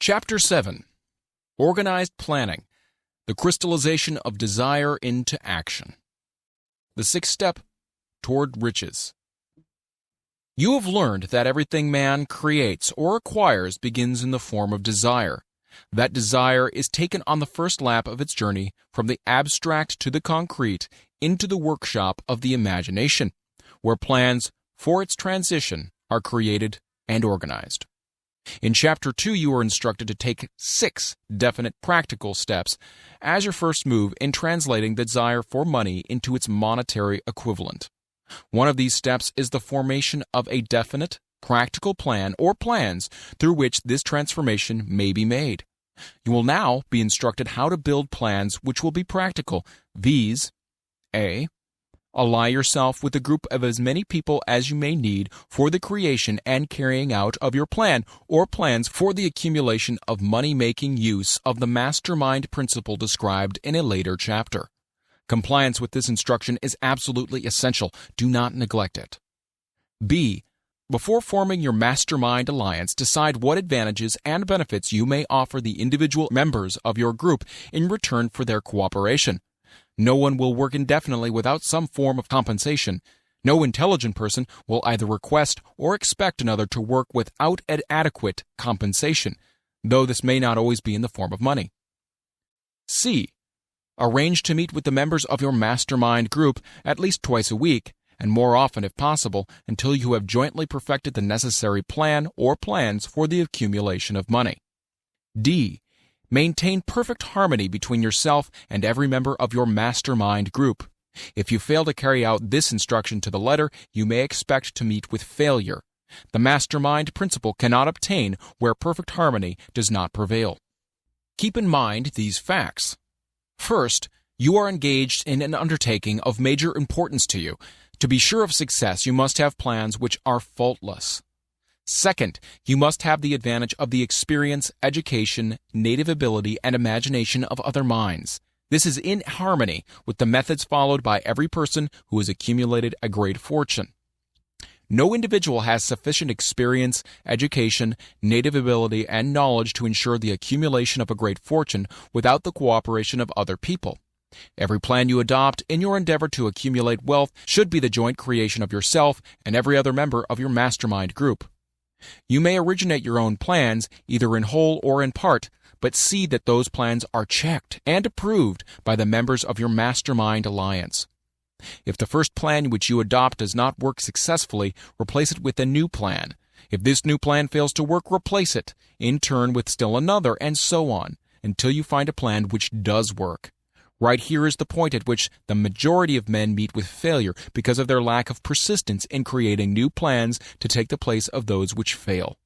Chapter 7. Organized Planning, the Crystallization of Desire into Action. The sixth step toward riches. You have learned that everything man creates or acquires begins in the form of desire. That desire is taken on the first lap of its journey from the abstract to the concrete into the workshop of the imagination, where plans for its transition are created and organized. In Chapter 2, you are instructed to take 6 definite practical steps as your first move in translating the desire for money into its monetary equivalent. One of these steps is the formation of a definite, practical plan or plans through which this transformation may be made. You will now be instructed how to build plans which will be practical. These: A. Ally yourself with a group of as many people as you may need for the creation and carrying out of your plan or plans for the accumulation of money-making use of the mastermind principle described in a later chapter. Compliance with this instruction is absolutely essential. Do not neglect it. B. Before forming your mastermind alliance, decide what advantages and benefits you may offer the individual members of your group in return for their cooperation. No one will work indefinitely without some form of compensation. No intelligent person will either request or expect another to work without adequate compensation, though this may not always be in the form of money. C. Arrange to meet with the members of your mastermind group at least twice a week, and more often if possible, until you have jointly perfected the necessary plan or plans for the accumulation of money. D. Maintain perfect harmony between yourself and every member of your mastermind group. If you fail to carry out this instruction to the letter, you may expect to meet with failure. The mastermind principle cannot obtain where perfect harmony does not prevail. Keep in mind these facts. First, you are engaged in an undertaking of major importance to you. To be sure of success, you must have plans which are faultless. Second, you must have the advantage of the experience, education, native ability, and imagination of other minds. This is in harmony with the methods followed by every person who has accumulated a great fortune. No individual has sufficient experience, education, native ability, and knowledge to ensure the accumulation of a great fortune without the cooperation of other people. Every plan you adopt in your endeavor to accumulate wealth should be the joint creation of yourself and every other member of your mastermind group. You may originate your own plans, either in whole or in part, but see that those plans are checked and approved by the members of your mastermind alliance. If the first plan which you adopt does not work successfully, replace it with a new plan. If this new plan fails to work, replace it, in turn with still another, and so on, until you find a plan which does work. Right here is the point at which the majority of men meet with failure because of their lack of persistence in creating new plans to take the place of those which fail.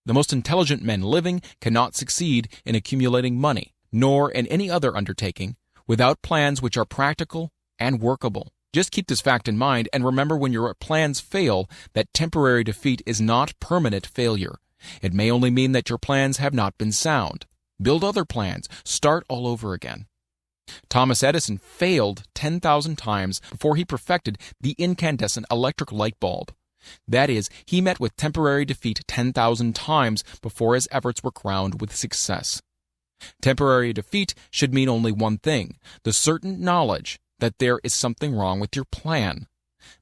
The most intelligent men living cannot succeed in accumulating money, nor in any other undertaking, without plans which are practical and workable. Just keep this fact in mind and remember when your plans fail that temporary defeat is not permanent failure. It may only mean that your plans have not been sound. Build other plans. Start all over again. Thomas Edison failed 10,000 times before he perfected the incandescent electric light bulb. That is, he met with temporary defeat 10,000 times before his efforts were crowned with success. Temporary defeat should mean only one thing: the certain knowledge that there is something wrong with your plan.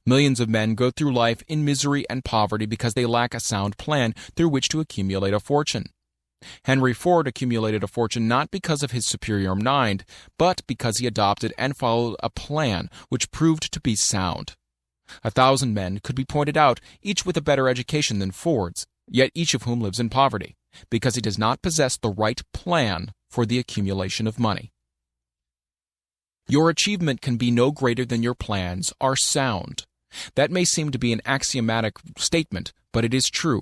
Millions of men go through life in misery and poverty because they lack a sound plan through which to accumulate a fortune. Henry Ford accumulated a fortune not because of his superior mind, but because he adopted and followed a plan which proved to be sound. 1,000 men could be pointed out, each with a better education than Ford's, yet each of whom lives in poverty, because he does not possess the right plan for the accumulation of money. Your achievement can be no greater than your plans are sound. That may seem to be an axiomatic statement, but it is true.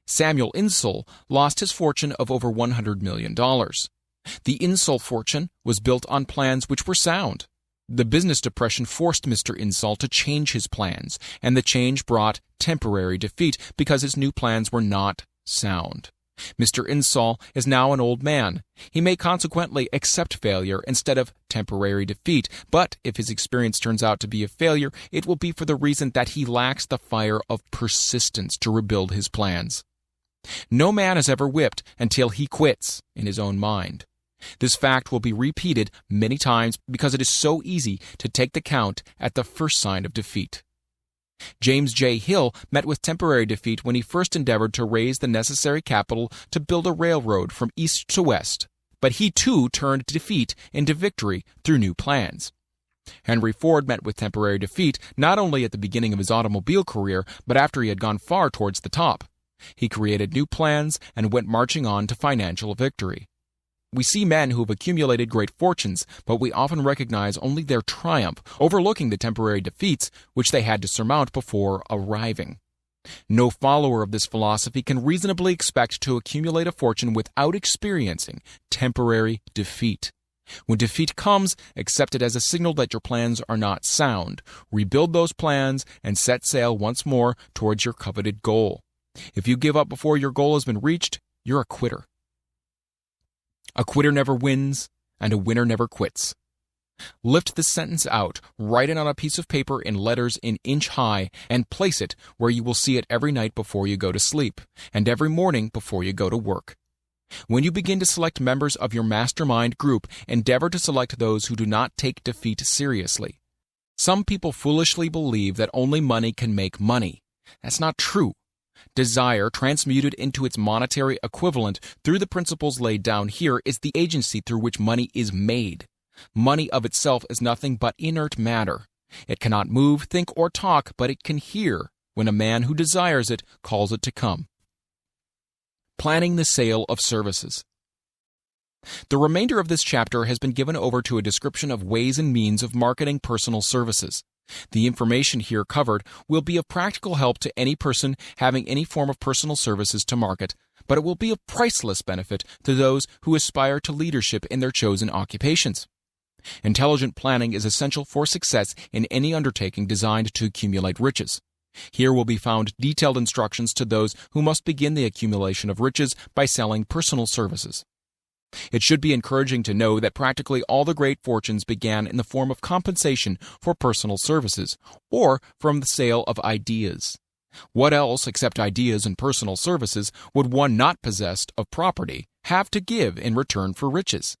Samuel Insull lost his fortune of over $100 million. The Insull fortune was built on plans which were sound. The business depression forced Mr. Insull to change his plans, and the change brought temporary defeat because his new plans were not sound. Mr. Insull is now an old man. He may consequently accept failure instead of temporary defeat, but if his experience turns out to be a failure, it will be for the reason that he lacks the fire of persistence to rebuild his plans. No man is ever whipped until he quits in his own mind. This fact will be repeated many times because it is so easy to take the count at the first sign of defeat. James J. Hill met with temporary defeat when he first endeavored to raise the necessary capital to build a railroad from east to west, but he too turned defeat into victory through new plans. Henry Ford met with temporary defeat not only at the beginning of his automobile career, but after he had gone far towards the top. He created new plans and went marching on to financial victory. We see men who have accumulated great fortunes, but we often recognize only their triumph, overlooking the temporary defeats which they had to surmount before arriving. No follower of this philosophy can reasonably expect to accumulate a fortune without experiencing temporary defeat. When defeat comes, accept it as a signal that your plans are not sound. Rebuild those plans and set sail once more towards your coveted goal. If you give up before your goal has been reached, you're a quitter. A quitter never wins, and a winner never quits. Lift this sentence out, write it on a piece of paper in letters an inch high, and place it where you will see it every night before you go to sleep, and every morning before you go to work. When you begin to select members of your mastermind group, endeavor to select those who do not take defeat seriously. Some people foolishly believe that only money can make money. That's not true. Desire, transmuted into its monetary equivalent through the principles laid down here, is the agency through which money is made. Money of itself is nothing but inert matter. It cannot move, think, or talk, but it can hear when a man who desires it calls it to come. Planning the sale of services. The remainder of this chapter has been given over to a description of ways and means of marketing personal services. The information here covered will be of practical help to any person having any form of personal services to market, but it will be of priceless benefit to those who aspire to leadership in their chosen occupations. Intelligent planning is essential for success in any undertaking designed to accumulate riches. Here will be found detailed instructions to those who must begin the accumulation of riches by selling personal services. It should be encouraging to know that practically all the great fortunes began in the form of compensation for personal services, or from the sale of ideas. What else, except ideas and personal services, would one not possessed of property have to give in return for riches?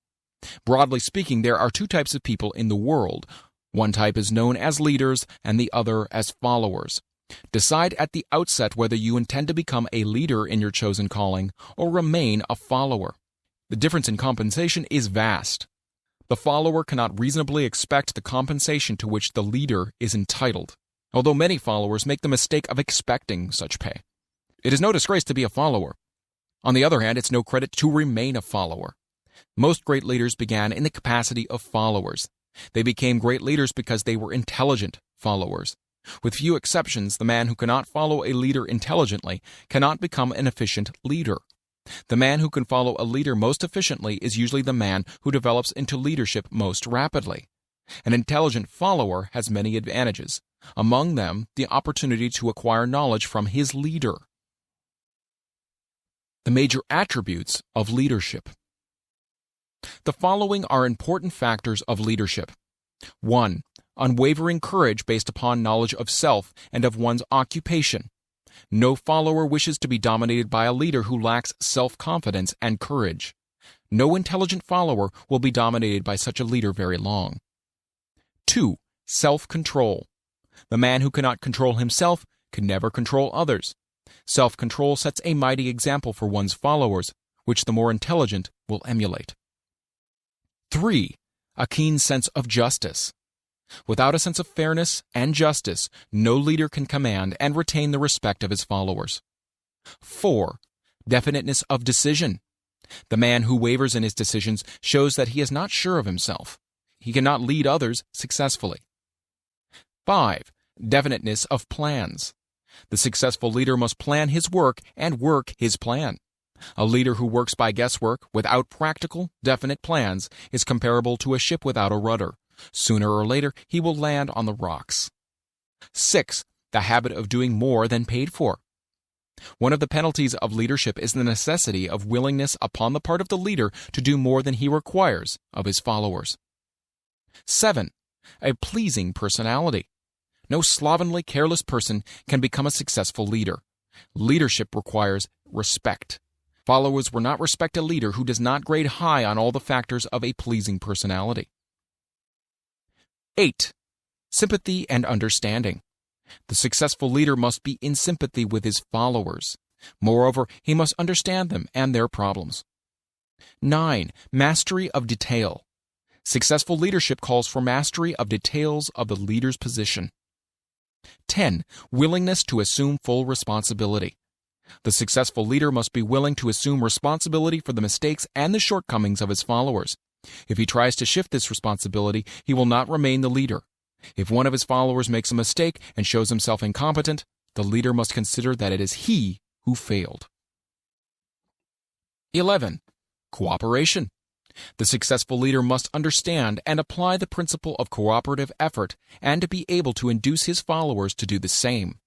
Broadly speaking, there are two types of people in the world. One type is known as leaders, and the other as followers. Decide at the outset whether you intend to become a leader in your chosen calling or remain a follower. The difference in compensation is vast. The follower cannot reasonably expect the compensation to which the leader is entitled, although many followers make the mistake of expecting such pay. It is no disgrace to be a follower. On the other hand, it's no credit to remain a follower. Most great leaders began in the capacity of followers. They became great leaders because they were intelligent followers. With few exceptions, the man who cannot follow a leader intelligently cannot become an efficient leader. The man who can follow a leader most efficiently is usually the man who develops into leadership most rapidly. An intelligent follower has many advantages, among them the opportunity to acquire knowledge from his leader. The major attributes of leadership. The following are important factors of leadership. 1. Unwavering courage based upon knowledge of self and of one's occupation. No follower wishes to be dominated by a leader who lacks self-confidence and courage. No intelligent follower will be dominated by such a leader very long. 2. Self-control. The man who cannot control himself can never control others. Self-control sets a mighty example for one's followers, which the more intelligent will emulate. 3. A keen sense of justice. Without a sense of fairness and justice, no leader can command and retain the respect of his followers. 4. Definiteness of decision. The man who wavers in his decisions shows that he is not sure of himself. He cannot lead others successfully. 5. Definiteness of plans. The successful leader must plan his work and work his plan. A leader who works by guesswork, without practical, definite plans, is comparable to a ship without a rudder. Sooner or later, he will land on the rocks. 6. The habit of doing more than paid for. One of the penalties of leadership is the necessity of willingness upon the part of the leader to do more than he requires of his followers. 7. A pleasing personality. No slovenly, careless person can become a successful leader. Leadership requires respect. Followers will not respect a leader who does not grade high on all the factors of a pleasing personality. 8. Sympathy and understanding. The successful leader must be in sympathy with his followers. Moreover, he must understand them and their problems. 9. Mastery of detail. Successful leadership calls for mastery of details of the leader's position. 10. Willingness to assume full responsibility. The successful leader must be willing to assume responsibility for the mistakes and the shortcomings of his followers. If he tries to shift this responsibility, he will not remain the leader. If one of his followers makes a mistake and shows himself incompetent, the leader must consider that it is he who failed. 11. Cooperation. The successful leader must understand and apply the principle of cooperative effort and to be able to induce his followers to do the same.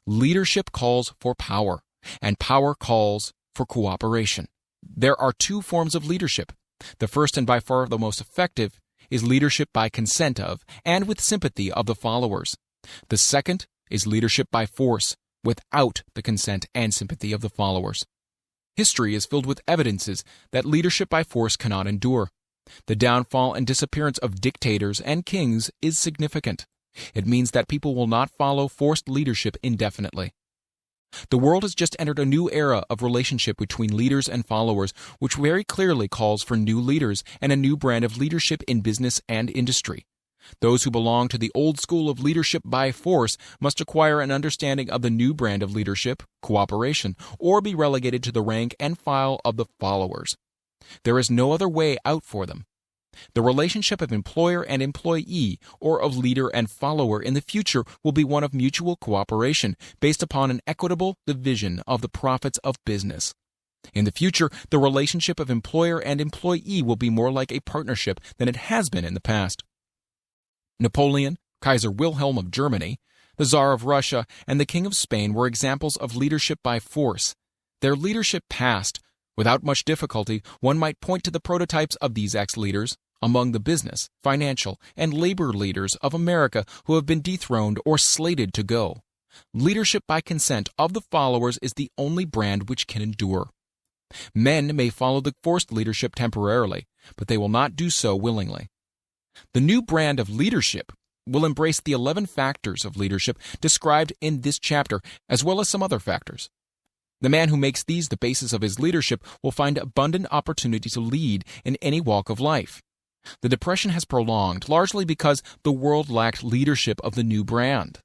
Leadership calls for power, and power calls for cooperation. There are two forms of leadership. The first and by far the most effective is leadership by consent of and with sympathy of the followers. The second is leadership by force, without the consent and sympathy of the followers. History is filled with evidences that leadership by force cannot endure. The downfall and disappearance of dictators and kings is significant. It means that people will not follow forced leadership indefinitely. The world has just entered a new era of relationship between leaders and followers, which very clearly calls for new leaders and a new brand of leadership in business and industry. Those who belong to the old school of leadership by force must acquire an understanding of the new brand of leadership, cooperation, or be relegated to the rank and file of the followers. There is no other way out for them. The relationship of employer and employee, or of leader and follower in the future, will be one of mutual cooperation based upon an equitable division of the profits of business. In the future, the relationship of employer and employee will be more like a partnership than it has been in the past. Napoleon, Kaiser Wilhelm of Germany, the Tsar of Russia, and the King of Spain were examples of leadership by force. Their leadership passed. Without much difficulty, one might point to the prototypes of these ex-leaders among the business, financial, and labor leaders of America who have been dethroned or slated to go. Leadership by consent of the followers is the only brand which can endure. Men may follow the forced leadership temporarily, but they will not do so willingly. The new brand of leadership will embrace the 11 factors of leadership described in this chapter, as well as some other factors. The man who makes these the basis of his leadership will find abundant opportunity to lead in any walk of life. The Depression has prolonged, largely because the world lacked leadership of the new brand.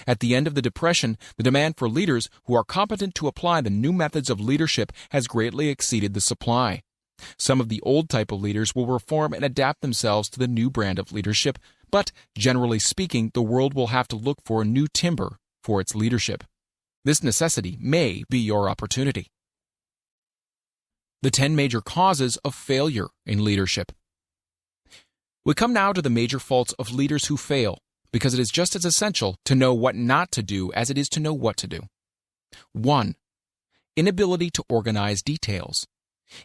At the end of the Depression, the demand for leaders who are competent to apply the new methods of leadership has greatly exceeded the supply. Some of the old type of leaders will reform and adapt themselves to the new brand of leadership, but, generally speaking, the world will have to look for a new timber for its leadership. This necessity may be your opportunity. The 10 major causes of failure in leadership. We come now to the major faults of leaders who fail, because it is just as essential to know what not to do as it is to know what to do. 1. Inability to organize details.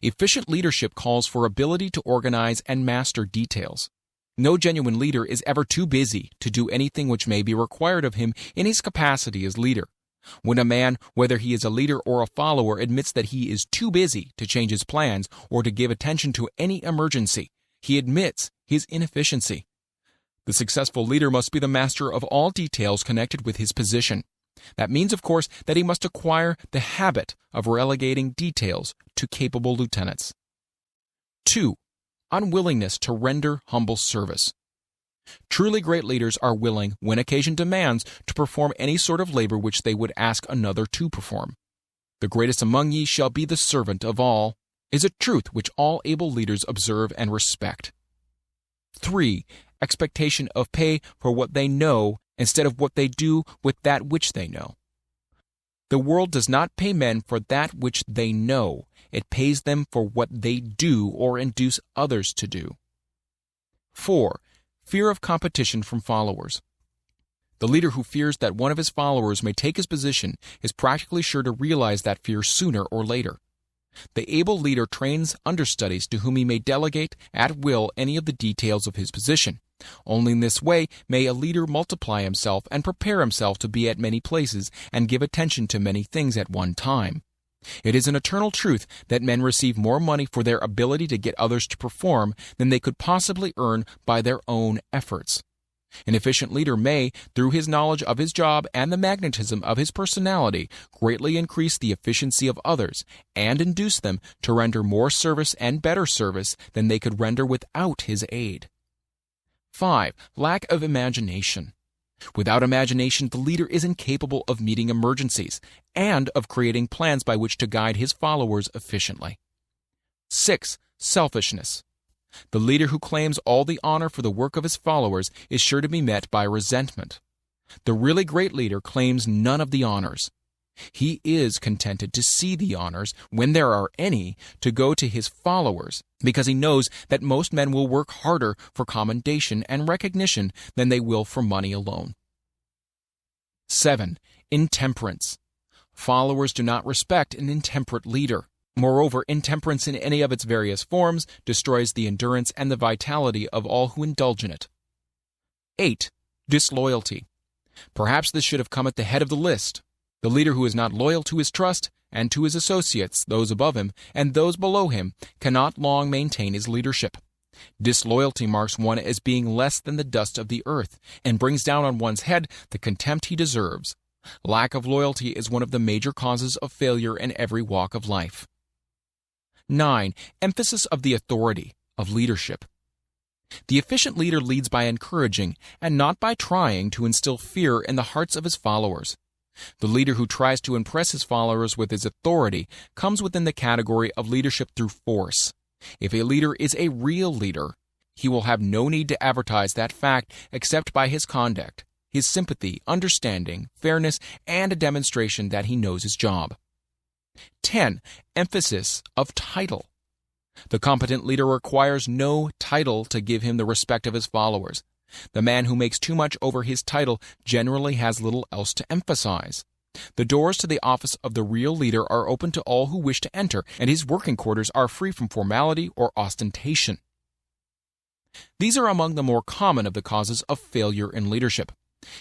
Efficient leadership calls for ability to organize and master details. No genuine leader is ever too busy to do anything which may be required of him in his capacity as leader. When a man, whether he is a leader or a follower, admits that he is too busy to change his plans or to give attention to any emergency, he admits his inefficiency. The successful leader must be the master of all details connected with his position. That means, of course, that he must acquire the habit of relegating details to capable lieutenants. 2. Unwillingness to render humble service. Truly great leaders are willing, when occasion demands, to perform any sort of labor which they would ask another to perform. The greatest among ye shall be the servant of all, is a truth which all able leaders observe and respect. 3. Expectation of pay for what they know instead of what they do with that which they know. The world does not pay men for that which they know. It pays them for what they do or induce others to do. 4. Fear of competition from followers. The leader who fears that one of his followers may take his position is practically sure to realize that fear sooner or later. The able leader trains understudies to whom he may delegate at will any of the details of his position. Only in this way may a leader multiply himself and prepare himself to be at many places and give attention to many things at one time. It is an eternal truth that men receive more money for their ability to get others to perform than they could possibly earn by their own efforts. An efficient leader may, through his knowledge of his job and the magnetism of his personality, greatly increase the efficiency of others and induce them to render more service and better service than they could render without his aid. 5. Lack of imagination. Without imagination, the leader is incapable of meeting emergencies and of creating plans by which to guide his followers efficiently. 6. Selfishness. The leader who claims all the honor for the work of his followers is sure to be met by resentment. The really great leader claims none of the honors. He is contented to see the honors, when there are any, to go to his followers, because he knows that most men will work harder for commendation and recognition than they will for money alone. 7. Intemperance. Followers do not respect an intemperate leader. Moreover, intemperance in any of its various forms destroys the endurance and the vitality of all who indulge in it. 8. Disloyalty. Perhaps this should have come at the head of the list. The leader who is not loyal to his trust and to his associates, those above him, and those below him, cannot long maintain his leadership. Disloyalty marks one as being less than the dust of the earth, and brings down on one's head the contempt he deserves. Lack of loyalty is one of the major causes of failure in every walk of life. 9. Emphasis of the authority of leadership. The efficient leader leads by encouraging, and not by trying to instill fear in the hearts of his followers. The leader who tries to impress his followers with his authority comes within the category of leadership through force. If a leader is a real leader, he will have no need to advertise that fact except by his conduct, his sympathy, understanding, fairness, and a demonstration that he knows his job. 10. Emphasis of title. The competent leader requires no title to give him the respect of his followers. The man who makes too much over his title generally has little else to emphasize. The doors to the office of the real leader are open to all who wish to enter, and his working quarters are free from formality or ostentation. These are among the more common of the causes of failure in leadership.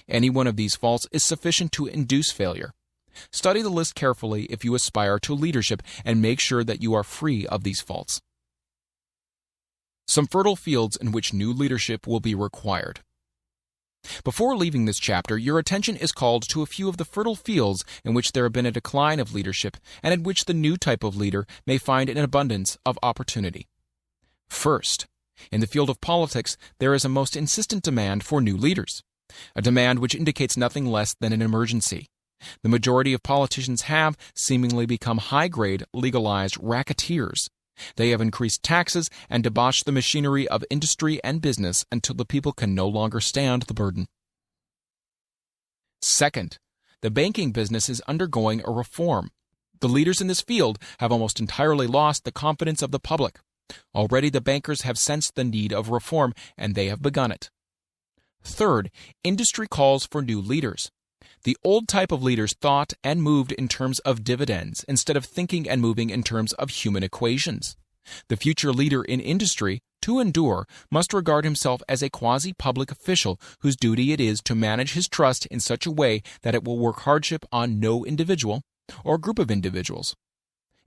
Any one of these faults is sufficient to induce failure. Study the list carefully if you aspire to leadership, and make sure that you are free of these faults. Some fertile fields in which new leadership will be required. Before leaving this chapter, your attention is called to a few of the fertile fields in which there have been a decline of leadership, and in which the new type of leader may find an abundance of opportunity. First, in the field of politics, there is a most insistent demand for new leaders, a demand which indicates nothing less than an emergency. The majority of politicians have seemingly become high-grade, legalized racketeers. They have increased taxes and debauched the machinery of industry and business until the people can no longer stand the burden. Second, the banking business is undergoing a reform. The leaders in this field have almost entirely lost the confidence of the public. Already the bankers have sensed the need of reform, and they have begun it. Third, industry calls for new leaders. The old type of leaders thought and moved in terms of dividends instead of thinking and moving in terms of human equations. The future leader in industry, to endure, must regard himself as a quasi-public official whose duty it is to manage his trust in such a way that it will work hardship on no individual or group of individuals.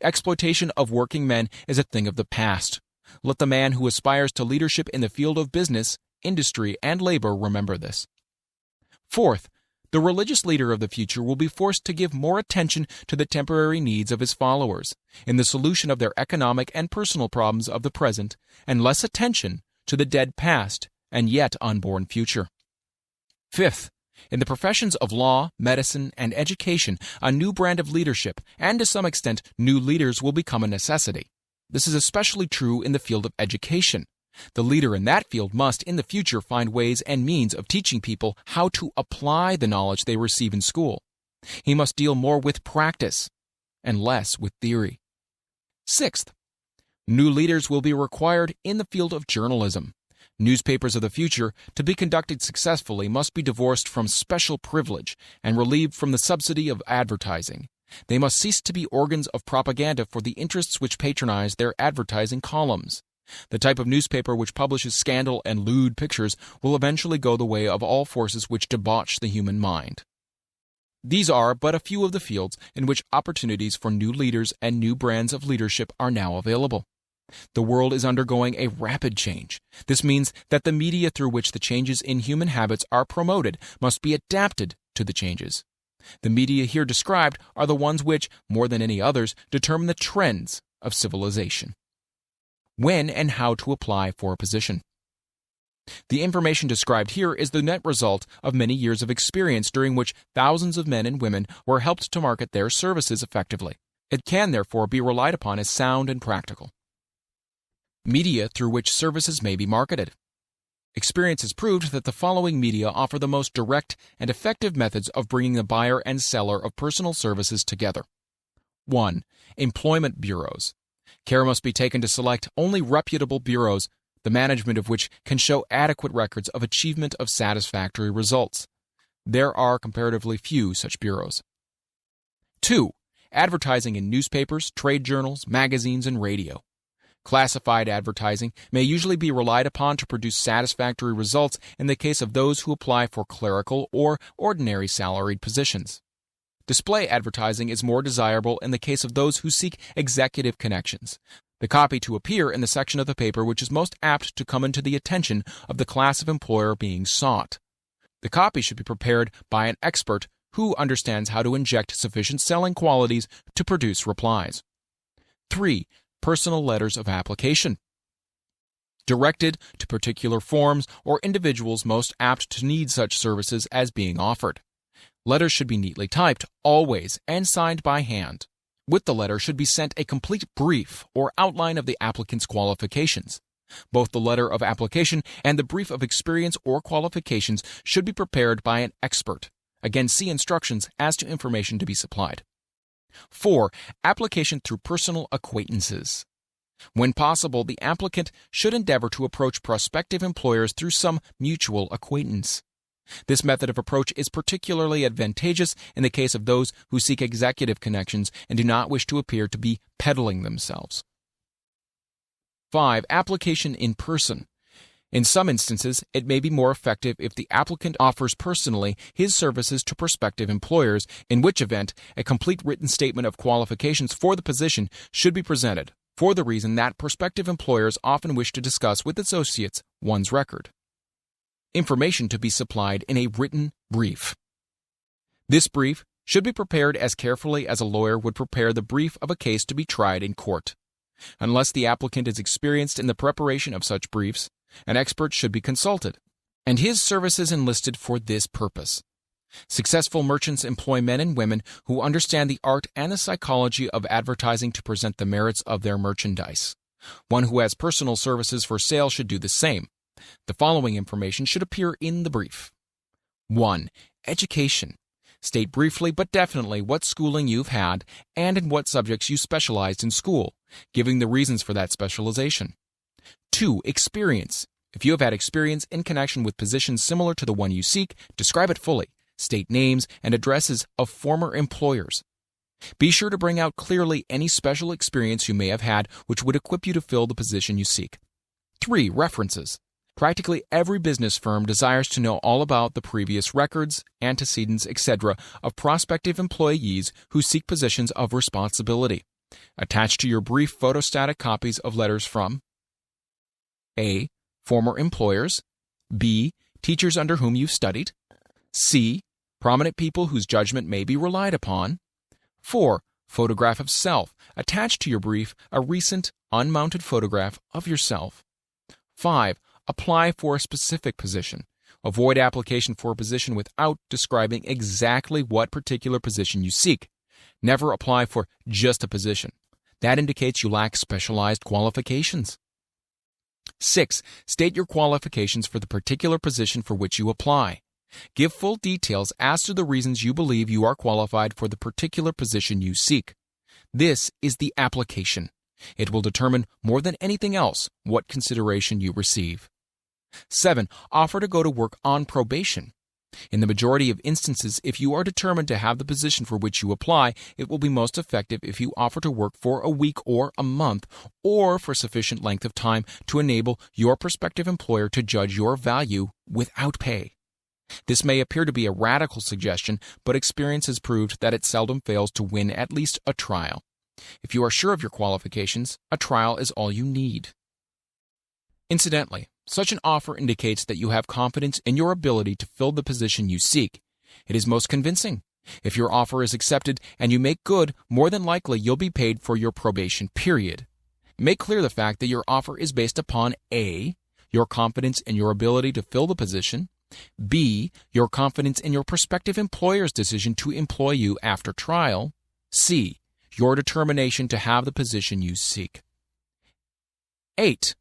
Exploitation of working men is a thing of the past. Let the man who aspires to leadership in the field of business, industry, and labor remember this. Fourth, the religious leader of the future will be forced to give more attention to the temporary needs of his followers in the solution of their economic and personal problems of the present, and less attention to the dead past and yet unborn future. Fifth, in the professions of law, medicine, and education, a new brand of leadership, and to some extent new leaders, will become a necessity. This is especially true in the field of education. The leader in that field must, in the future, find ways and means of teaching people how to apply the knowledge they receive in school. He must deal more with practice and less with theory. Sixth, new leaders will be required in the field of journalism. Newspapers of the future, to be conducted successfully, must be divorced from special privilege and relieved from the subsidy of advertising. They must cease to be organs of propaganda for the interests which patronize their advertising columns. The type of newspaper which publishes scandal and lewd pictures will eventually go the way of all forces which debauch the human mind. These are but a few of the fields in which opportunities for new leaders and new brands of leadership are now available. The world is undergoing a rapid change. This means that the media through which the changes in human habits are promoted must be adapted to the changes. The media here described are the ones which, more than any others, determine the trends of civilization. When and how to apply for a position. The information described here is the net result of many years of experience during which thousands of men and women were helped to market their services effectively. It can therefore be relied upon as sound and practical. Media through which services may be marketed. Experience has proved that the following media offer the most direct and effective methods of bringing the buyer and seller of personal services together. 1. Employment bureaus. Care must be taken to select only reputable bureaus, the management of which can show adequate records of achievement of satisfactory results. There are comparatively few such bureaus. 2. Advertising in newspapers, trade journals, magazines, and radio. Classified advertising may usually be relied upon to produce satisfactory results in the case of those who apply for clerical or ordinary salaried positions. Display advertising is more desirable in the case of those who seek executive connections. The copy to appear in the section of the paper which is most apt to come into the attention of the class of employer being sought. The copy should be prepared by an expert who understands how to inject sufficient selling qualities to produce replies. 3. Personal letters of application. Directed to particular forms or individuals most apt to need such services as being offered. Letters should be neatly typed, always, and signed by hand. With the letter should be sent a complete brief or outline of the applicant's qualifications. Both the letter of application and the brief of experience or qualifications should be prepared by an expert. Again, see instructions as to information to be supplied. 4. Application through personal acquaintances. When possible, the applicant should endeavor to approach prospective employers through some mutual acquaintance. This method of approach is particularly advantageous in the case of those who seek executive connections and do not wish to appear to be peddling themselves. 5. Application in person. In some instances, it may be more effective if the applicant offers personally his services to prospective employers, in which event a complete written statement of qualifications for the position should be presented, for the reason that prospective employers often wish to discuss with associates one's record. Information to be supplied in a written brief. This brief should be prepared as carefully as a lawyer would prepare the brief of a case to be tried in court. Unless the applicant is experienced in the preparation of such briefs, an expert should be consulted, and his services enlisted for this purpose. Successful merchants employ men and women who understand the art and the psychology of advertising to present the merits of their merchandise. One who has personal services for sale should do the same. The following information should appear in the brief. 1. Education. State briefly but definitely what schooling you've had and in what subjects you specialized in school, giving the reasons for that specialization. 2. Experience. If you have had experience in connection with positions similar to the one you seek, describe it fully. State names and addresses of former employers. Be sure to bring out clearly any special experience you may have had which would equip you to fill the position you seek. 3. References. Practically every business firm desires to know all about the previous records, antecedents, etc. of prospective employees who seek positions of responsibility. Attach to your brief photostatic copies of letters from A. Former employers. B. Teachers under whom you've studied. C. Prominent people whose judgment may be relied upon. 4. Photograph of self. Attach to your brief a recent, unmounted photograph of yourself. 5. Apply for a specific position. Avoid application for a position without describing exactly what particular position you seek. Never apply for just a position. That indicates you lack specialized qualifications. 6. State your qualifications for the particular position for which you apply. Give full details as to the reasons you believe you are qualified for the particular position you seek. This is the application. It will determine more than anything else what consideration you receive. 7. Offer to go to work on probation. In the majority of instances, if you are determined to have the position for which you apply, it will be most effective if you offer to work for a week or a month, or for sufficient length of time to enable your prospective employer to judge your value without pay. This may appear to be a radical suggestion, but experience has proved that it seldom fails to win at least a trial. If you are sure of your qualifications, a trial is all you need. Incidentally, such an offer indicates that you have confidence in your ability to fill the position you seek. It is most convincing. If your offer is accepted and you make good, more than likely you'll be paid for your probation period. Make clear the fact that your offer is based upon A, your confidence in your ability to fill the position, B, your confidence in your prospective employer's decision to employ you after trial, C, your determination to have the position you seek. 8.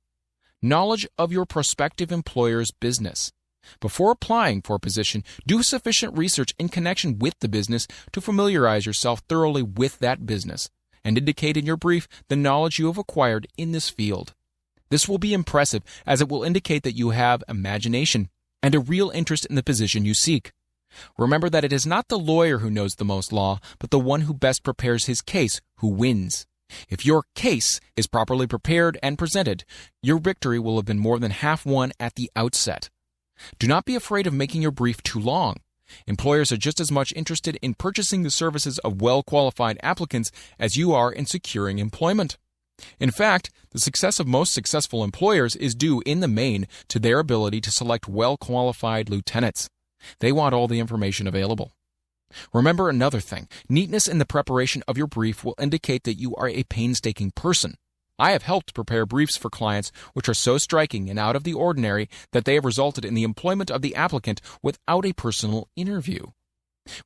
Knowledge of your prospective employer's business. Before applying for a position, do sufficient research in connection with the business to familiarize yourself thoroughly with that business, and indicate in your brief the knowledge you have acquired in this field. This will be impressive, as it will indicate that you have imagination and a real interest in the position you seek. Remember that it is not the lawyer who knows the most law, but the one who best prepares his case who wins. If your case is properly prepared and presented, your victory will have been more than half won at the outset. Do not be afraid of making your brief too long. Employers are just as much interested in purchasing the services of well-qualified applicants as you are in securing employment. In fact, the success of most successful employers is due in the main to their ability to select well-qualified lieutenants. They want all the information available. Remember another thing. Neatness in the preparation of your brief will indicate that you are a painstaking person. I have helped prepare briefs for clients which are so striking and out of the ordinary that they have resulted in the employment of the applicant without a personal interview.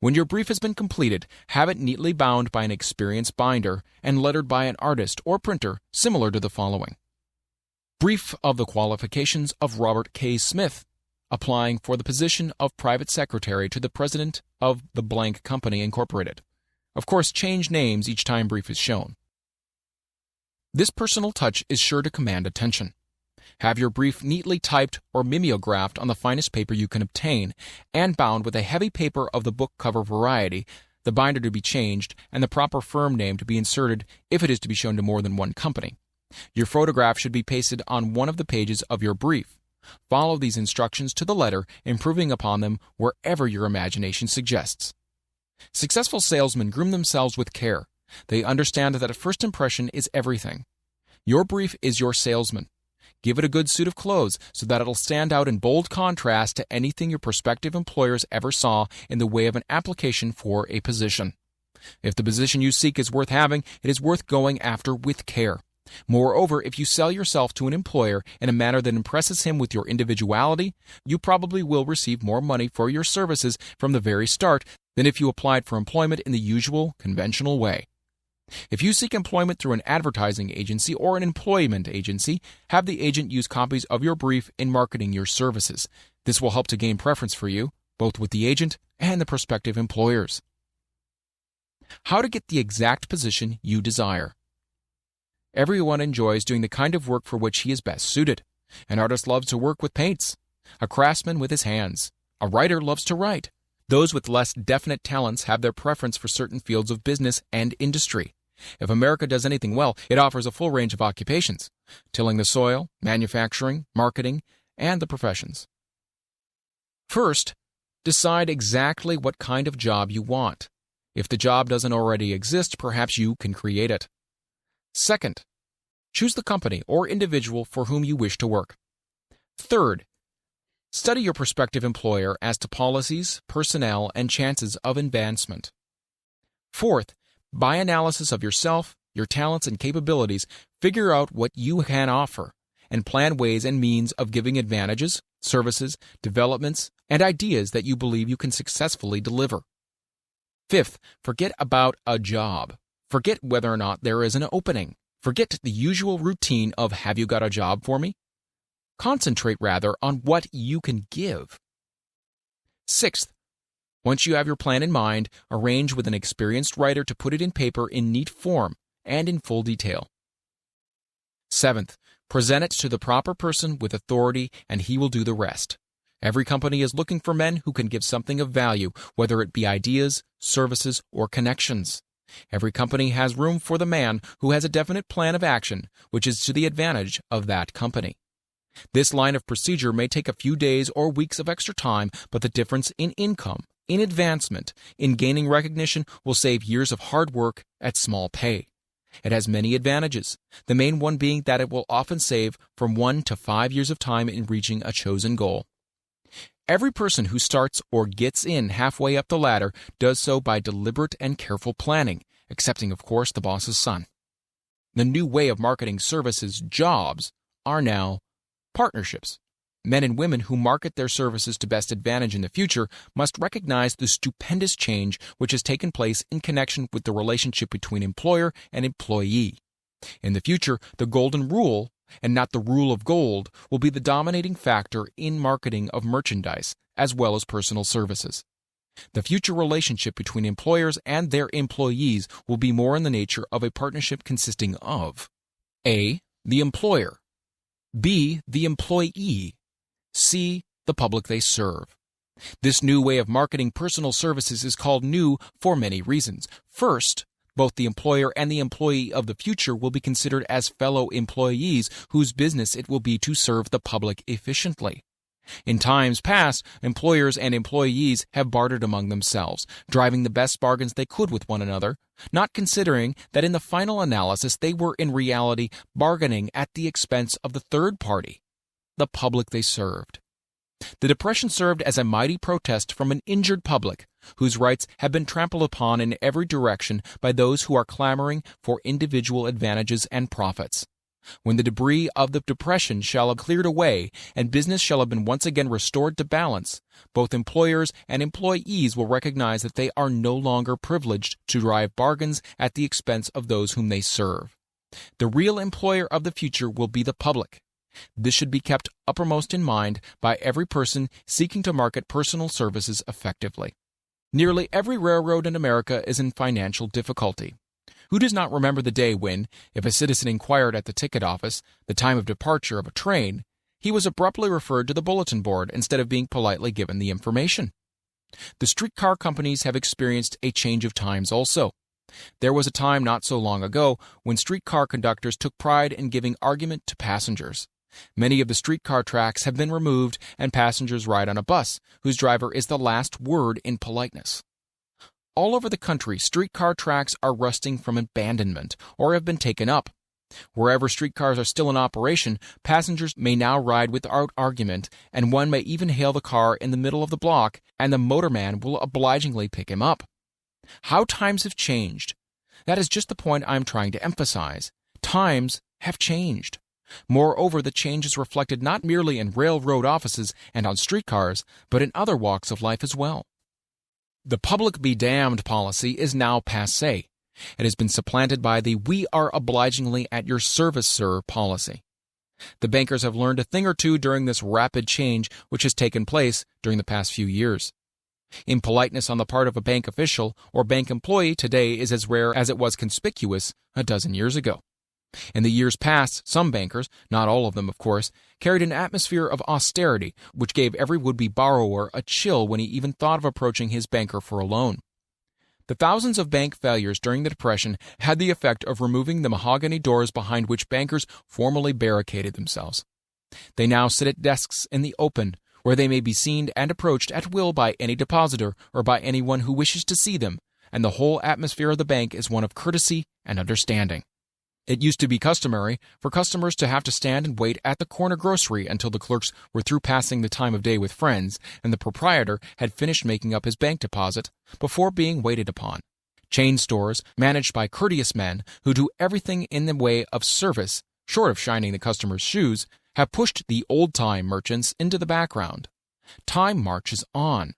When your brief has been completed, have it neatly bound by an experienced binder and lettered by an artist or printer similar to the following. Brief of the qualifications of Robert K. Smith, applying for the position of private secretary to the president of the blank company incorporated. Of course, change names each time brief is shown. This personal touch is sure to command attention. Have your brief neatly typed or mimeographed on the finest paper you can obtain, and bound with a heavy paper of the book cover variety, the binder to be changed, and the proper firm name to be inserted if it is to be shown to more than one company. Your photograph should be pasted on one of the pages of your brief. Follow these instructions to the letter, improving upon them wherever your imagination suggests. Successful salesmen groom themselves with care. They understand that a first impression is everything. Your brief is your salesman. Give it a good suit of clothes so that it'll stand out in bold contrast to anything your prospective employers ever saw in the way of an application for a position. If the position you seek is worth having, it is worth going after with care. Moreover, if you sell yourself to an employer in a manner that impresses him with your individuality, you probably will receive more money for your services from the very start than if you applied for employment in the usual, conventional way. If you seek employment through an advertising agency or an employment agency, have the agent use copies of your brief in marketing your services. This will help to gain preference for you, both with the agent and the prospective employers. How to get the exact position you desire. Everyone enjoys doing the kind of work for which he is best suited. An artist loves to work with paints, a craftsman with his hands, a writer loves to write. Those with less definite talents have their preference for certain fields of business and industry. If America does anything well, it offers a full range of occupations: tilling the soil, manufacturing, marketing, and the professions. First, decide exactly what kind of job you want. If the job doesn't already exist, perhaps you can create it. Second, choose the company or individual for whom you wish to work. Third, study your prospective employer as to policies, personnel, and chances of advancement. Fourth, by analysis of yourself, your talents, and capabilities, figure out what you can offer, and plan ways and means of giving advantages, services, developments, and ideas that you believe you can successfully deliver. Fifth, forget about a job. Forget whether or not there is an opening. Forget the usual routine of "have you got a job for me?" Concentrate rather on what you can give. Sixth, once you have your plan in mind, arrange with an experienced writer to put it in paper in neat form and in full detail. Seventh, present it to the proper person with authority, and he will do the rest. Every company is looking for men who can give something of value, whether it be ideas, services, or connections. Every company has room for the man who has a definite plan of action, which is to the advantage of that company. This line of procedure may take a few days or weeks of extra time, but the difference in income, in advancement, in gaining recognition will save years of hard work at small pay. It has many advantages, the main one being that it will often save from 1 to 5 years of time in reaching a chosen goal. Every person who starts or gets in halfway up the ladder does so by deliberate and careful planning, excepting, of course, the boss's son. The new way of marketing services, jobs, are now partnerships. Men and women who market their services to best advantage in the future must recognize the stupendous change which has taken place in connection with the relationship between employer and employee. In the future, the golden rule, and not the rule of gold, will be the dominating factor in marketing of merchandise as well as personal services. The future relationship between employers and their employees will be more in the nature of a partnership consisting of A. The employer, B. The employee, C. The public they serve. This new way of marketing personal services is called new for many reasons. First, both the employer and the employee of the future will be considered as fellow employees whose business it will be to serve the public efficiently. In times past, employers and employees have bartered among themselves, driving the best bargains they could with one another, not considering that in the final analysis they were in reality bargaining at the expense of the third party, the public they served. The Depression served as a mighty protest from an injured public whose rights have been trampled upon in every direction by those who are clamoring for individual advantages and profits. When the debris of the Depression shall have cleared away and business shall have been once again restored to balance, both employers and employees will recognize that they are no longer privileged to drive bargains at the expense of those whom they serve. The real employer of the future will be the public. This should be kept uppermost in mind by every person seeking to market personal services effectively. Nearly every railroad in America is in financial difficulty. Who does not remember the day when, if a citizen inquired at the ticket office the time of departure of a train, he was abruptly referred to the bulletin board instead of being politely given the information? The streetcar companies have experienced a change of times also. There was a time not so long ago when streetcar conductors took pride in giving argument to passengers. Many of the streetcar tracks have been removed and passengers ride on a bus whose driver is the last word in politeness. All over the country, streetcar tracks are rusting from abandonment or have been taken up. Wherever streetcars are still in operation, passengers may now ride without argument, and one may even hail the car in the middle of the block, and the motorman will obligingly pick him up. How times have changed! That is just the point I am trying to emphasize. Times have changed. Moreover, the change is reflected not merely in railroad offices and on streetcars, but in other walks of life as well. The public be damned policy is now passé. It has been supplanted by the we are obligingly at your service, sir policy. The bankers have learned a thing or two during this rapid change which has taken place during the past few years. Impoliteness on the part of a bank official or bank employee today is as rare as it was conspicuous a dozen years ago. In the years past, some bankers, not all of them of course, carried an atmosphere of austerity which gave every would-be borrower a chill when he even thought of approaching his banker for a loan. The thousands of bank failures during the Depression had the effect of removing the mahogany doors behind which bankers formerly barricaded themselves. They now sit at desks in the open, where they may be seen and approached at will by any depositor or by anyone who wishes to see them, and the whole atmosphere of the bank is one of courtesy and understanding. It used to be customary for customers to have to stand and wait at the corner grocery until the clerks were through passing the time of day with friends and the proprietor had finished making up his bank deposit before being waited upon. Chain stores, managed by courteous men who do everything in the way of service, short of shining the customer's shoes, have pushed the old-time merchants into the background. Time marches on.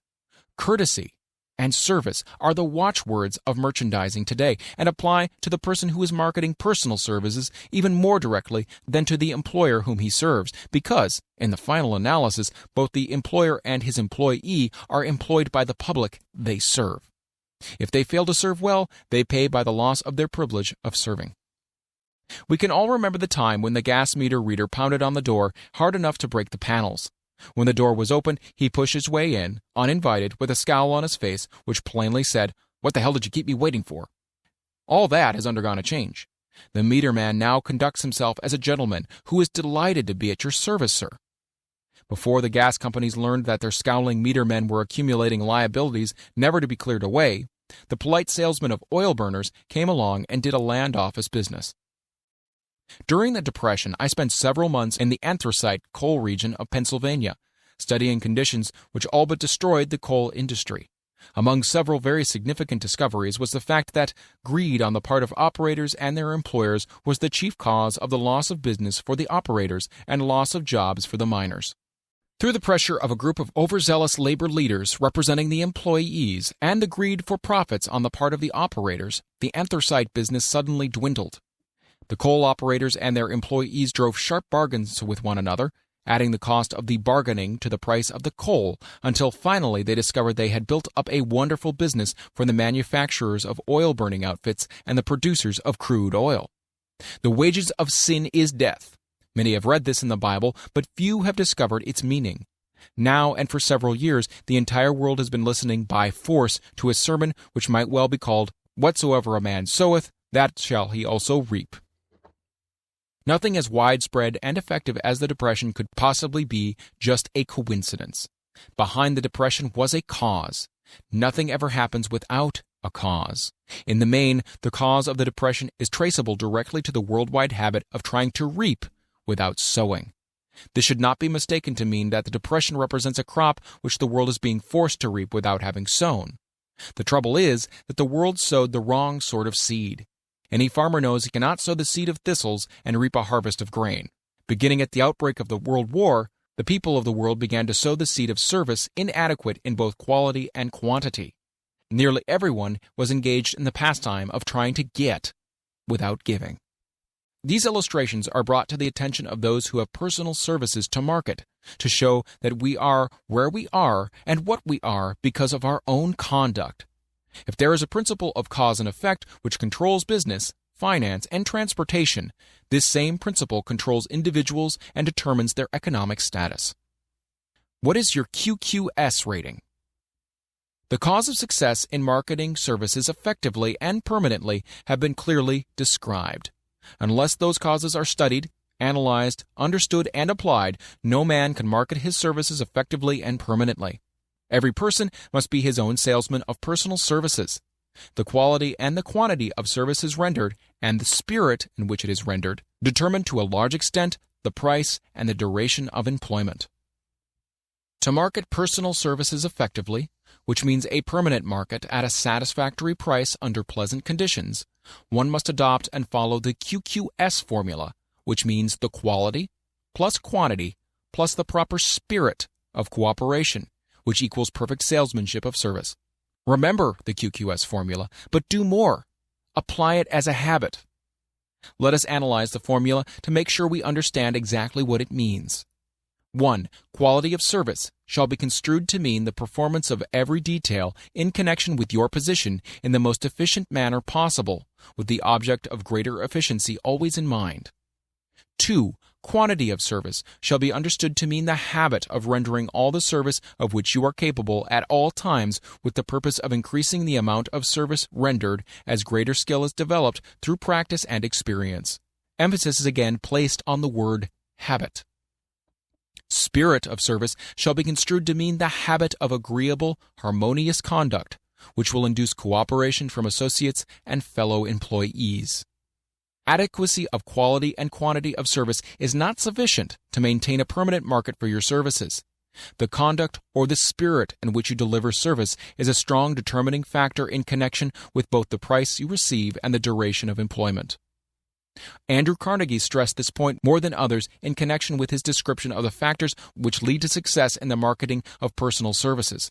Courtesy and service are the watchwords of merchandising today and apply to the person who is marketing personal services even more directly than to the employer whom he serves, because, in the final analysis, both the employer and his employee are employed by the public they serve. If they fail to serve well, they pay by the loss of their privilege of serving. We can all remember the time when the gas meter reader pounded on the door hard enough to break the panels. When the door was open, he pushed his way in, uninvited, with a scowl on his face, which plainly said, "What the hell did you keep me waiting for?" All that has undergone a change. The meter man now conducts himself as a gentleman who is delighted to be at your service, sir. Before the gas companies learned that their scowling meter men were accumulating liabilities never to be cleared away, the polite salesman of oil burners came along and did a land office business. During the Depression, I spent several months in the anthracite coal region of Pennsylvania, studying conditions which all but destroyed the coal industry. Among several very significant discoveries was the fact that greed on the part of operators and their employers was the chief cause of the loss of business for the operators and loss of jobs for the miners. Through the pressure of a group of overzealous labor leaders representing the employees and the greed for profits on the part of the operators, the anthracite business suddenly dwindled. The coal operators and their employees drove sharp bargains with one another, adding the cost of the bargaining to the price of the coal, until finally they discovered they had built up a wonderful business for the manufacturers of oil-burning outfits and the producers of crude oil. The wages of sin is death. Many have read this in the Bible, but few have discovered its meaning. Now and for several years, the entire world has been listening by force to a sermon which might well be called, "Whatsoever a man soweth, that shall he also reap." Nothing as widespread and effective as the Depression could possibly be just a coincidence. Behind the Depression was a cause. Nothing ever happens without a cause. In the main, the cause of the Depression is traceable directly to the worldwide habit of trying to reap without sowing. This should not be mistaken to mean that the Depression represents a crop which the world is being forced to reap without having sown. The trouble is that the world sowed the wrong sort of seed. Any farmer knows he cannot sow the seed of thistles and reap a harvest of grain. Beginning at the outbreak of the World War, the people of the world began to sow the seed of service inadequate in both quality and quantity. Nearly everyone was engaged in the pastime of trying to get without giving. These illustrations are brought to the attention of those who have personal services to market, to show that we are where we are and what we are because of our own conduct. If there is a principle of cause and effect which controls business, finance, and transportation, this same principle controls individuals and determines their economic status. What is your QQS rating? The cause of success in marketing services effectively and permanently have been clearly described. Unless those causes are studied, analyzed, understood, and applied, no man can market his services effectively and permanently. Every person must be his own salesman of personal services. The quality and the quantity of services rendered, and the spirit in which it is rendered, determine to a large extent the price and the duration of employment. To market personal services effectively, which means a permanent market at a satisfactory price under pleasant conditions, one must adopt and follow the QQS formula, which means the quality plus quantity plus the proper spirit of cooperation, which equals perfect salesmanship of service. Remember the QQS formula, but do more. Apply it as a habit. Let us analyze the formula to make sure we understand exactly what it means. 1. Quality of service shall be construed to mean the performance of every detail in connection with your position in the most efficient manner possible, with the object of greater efficiency always in mind. 2. Quantity of service shall be understood to mean the habit of rendering all the service of which you are capable at all times with the purpose of increasing the amount of service rendered as greater skill is developed through practice and experience. Emphasis is again placed on the word habit. Spirit of service shall be construed to mean the habit of agreeable, harmonious conduct, which will induce cooperation from associates and fellow employees. Adequacy of quality and quantity of service is not sufficient to maintain a permanent market for your services. The conduct or the spirit in which you deliver service is a strong determining factor in connection with both the price you receive and the duration of employment. Andrew Carnegie stressed this point more than others in connection with his description of the factors which lead to success in the marketing of personal services.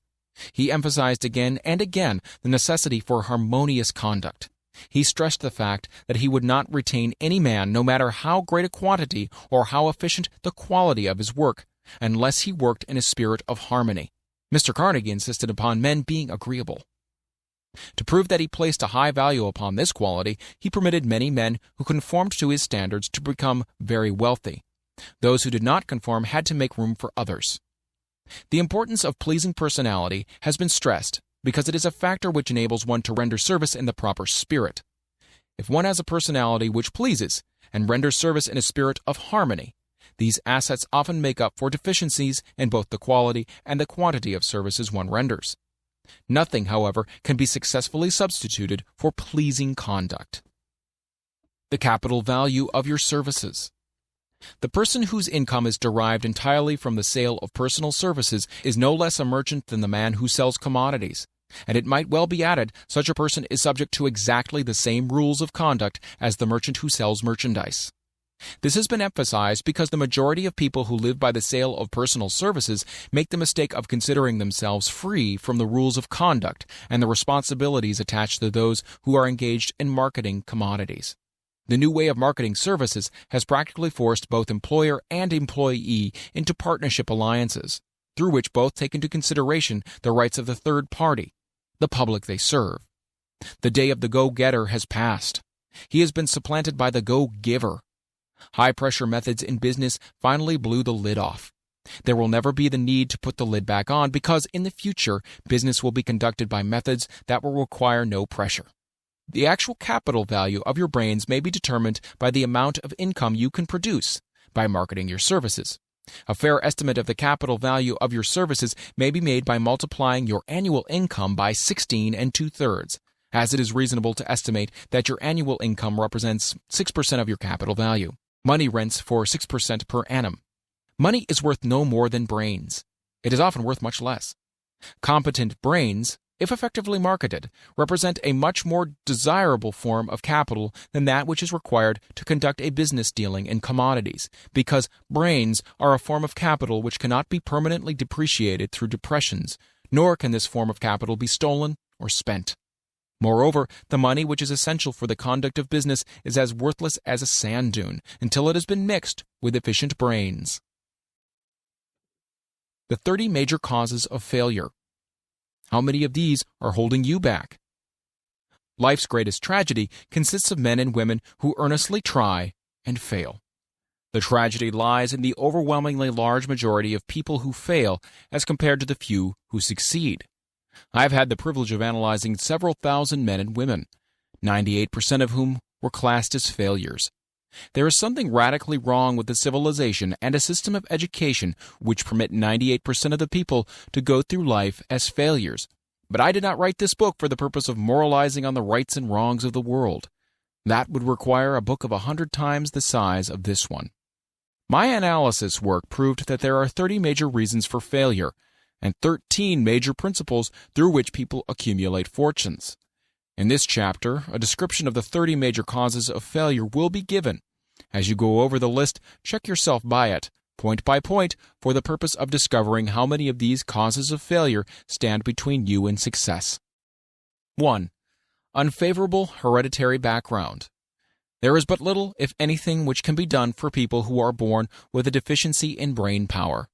He emphasized again and again the necessity for harmonious conduct. He stressed the fact that he would not retain any man, no matter how great a quantity or how efficient the quality of his work, unless he worked in a spirit of harmony. Mr. Carnegie insisted upon men being agreeable. To prove that he placed a high value upon this quality, he permitted many men who conformed to his standards to become very wealthy. Those who did not conform had to make room for others. The importance of pleasing personality has been stressed because it is a factor which enables one to render service in the proper spirit. If one has a personality which pleases and renders service in a spirit of harmony, these assets often make up for deficiencies in both the quality and the quantity of services one renders. Nothing, however, can be successfully substituted for pleasing conduct. The capital value of your services. The person whose income is derived entirely from the sale of personal services is no less a merchant than the man who sells commodities. And it might well be added, such a person is subject to exactly the same rules of conduct as the merchant who sells merchandise. This has been emphasized because the majority of people who live by the sale of personal services make the mistake of considering themselves free from the rules of conduct and the responsibilities attached to those who are engaged in marketing commodities. The new way of marketing services has practically forced both employer and employee into partnership alliances, through which both take into consideration the rights of the third party, the public they serve. The day of the go-getter has passed. He has been supplanted by the go-giver. High-pressure methods in business finally blew the lid off. There will never be the need to put the lid back on because in the future, business will be conducted by methods that will require no pressure. The actual capital value of your brains may be determined by the amount of income you can produce by marketing your services. A fair estimate of the capital value of your services may be made by multiplying your annual income by 16 2/3, as it is reasonable to estimate that your annual income represents 6% of your capital value. Money rents for 6% per annum. Money is worth no more than brains. It is often worth much less. Competent brains, if effectively marketed, represent a much more desirable form of capital than that which is required to conduct a business dealing in commodities, because brains are a form of capital which cannot be permanently depreciated through depressions, nor can this form of capital be stolen or spent. Moreover, the money which is essential for the conduct of business is as worthless as a sand dune until it has been mixed with efficient brains. The 30 major causes of failure. How many of these are holding you back? Life's greatest tragedy consists of men and women who earnestly try and fail. The tragedy lies in the overwhelmingly large majority of people who fail as compared to the few who succeed. I've had the privilege of analyzing several thousand men and women, 98% of whom were classed as failures. There is something radically wrong with a civilization and a system of education which permit 98% of the people to go through life as failures. But I did not write this book for the purpose of moralizing on the rights and wrongs of the world. That would require a book of 100 times the size of this one. My analysis work proved that there are 30 major reasons for failure, and 13 major principles through which people accumulate fortunes. In this chapter, a description of the 30 major causes of failure will be given. As you go over the list, check yourself by it, point by point, for the purpose of discovering how many of these causes of failure stand between you and success. 1. Unfavorable hereditary background. There is but little, if anything, which can be done for people who are born with a deficiency in brain power.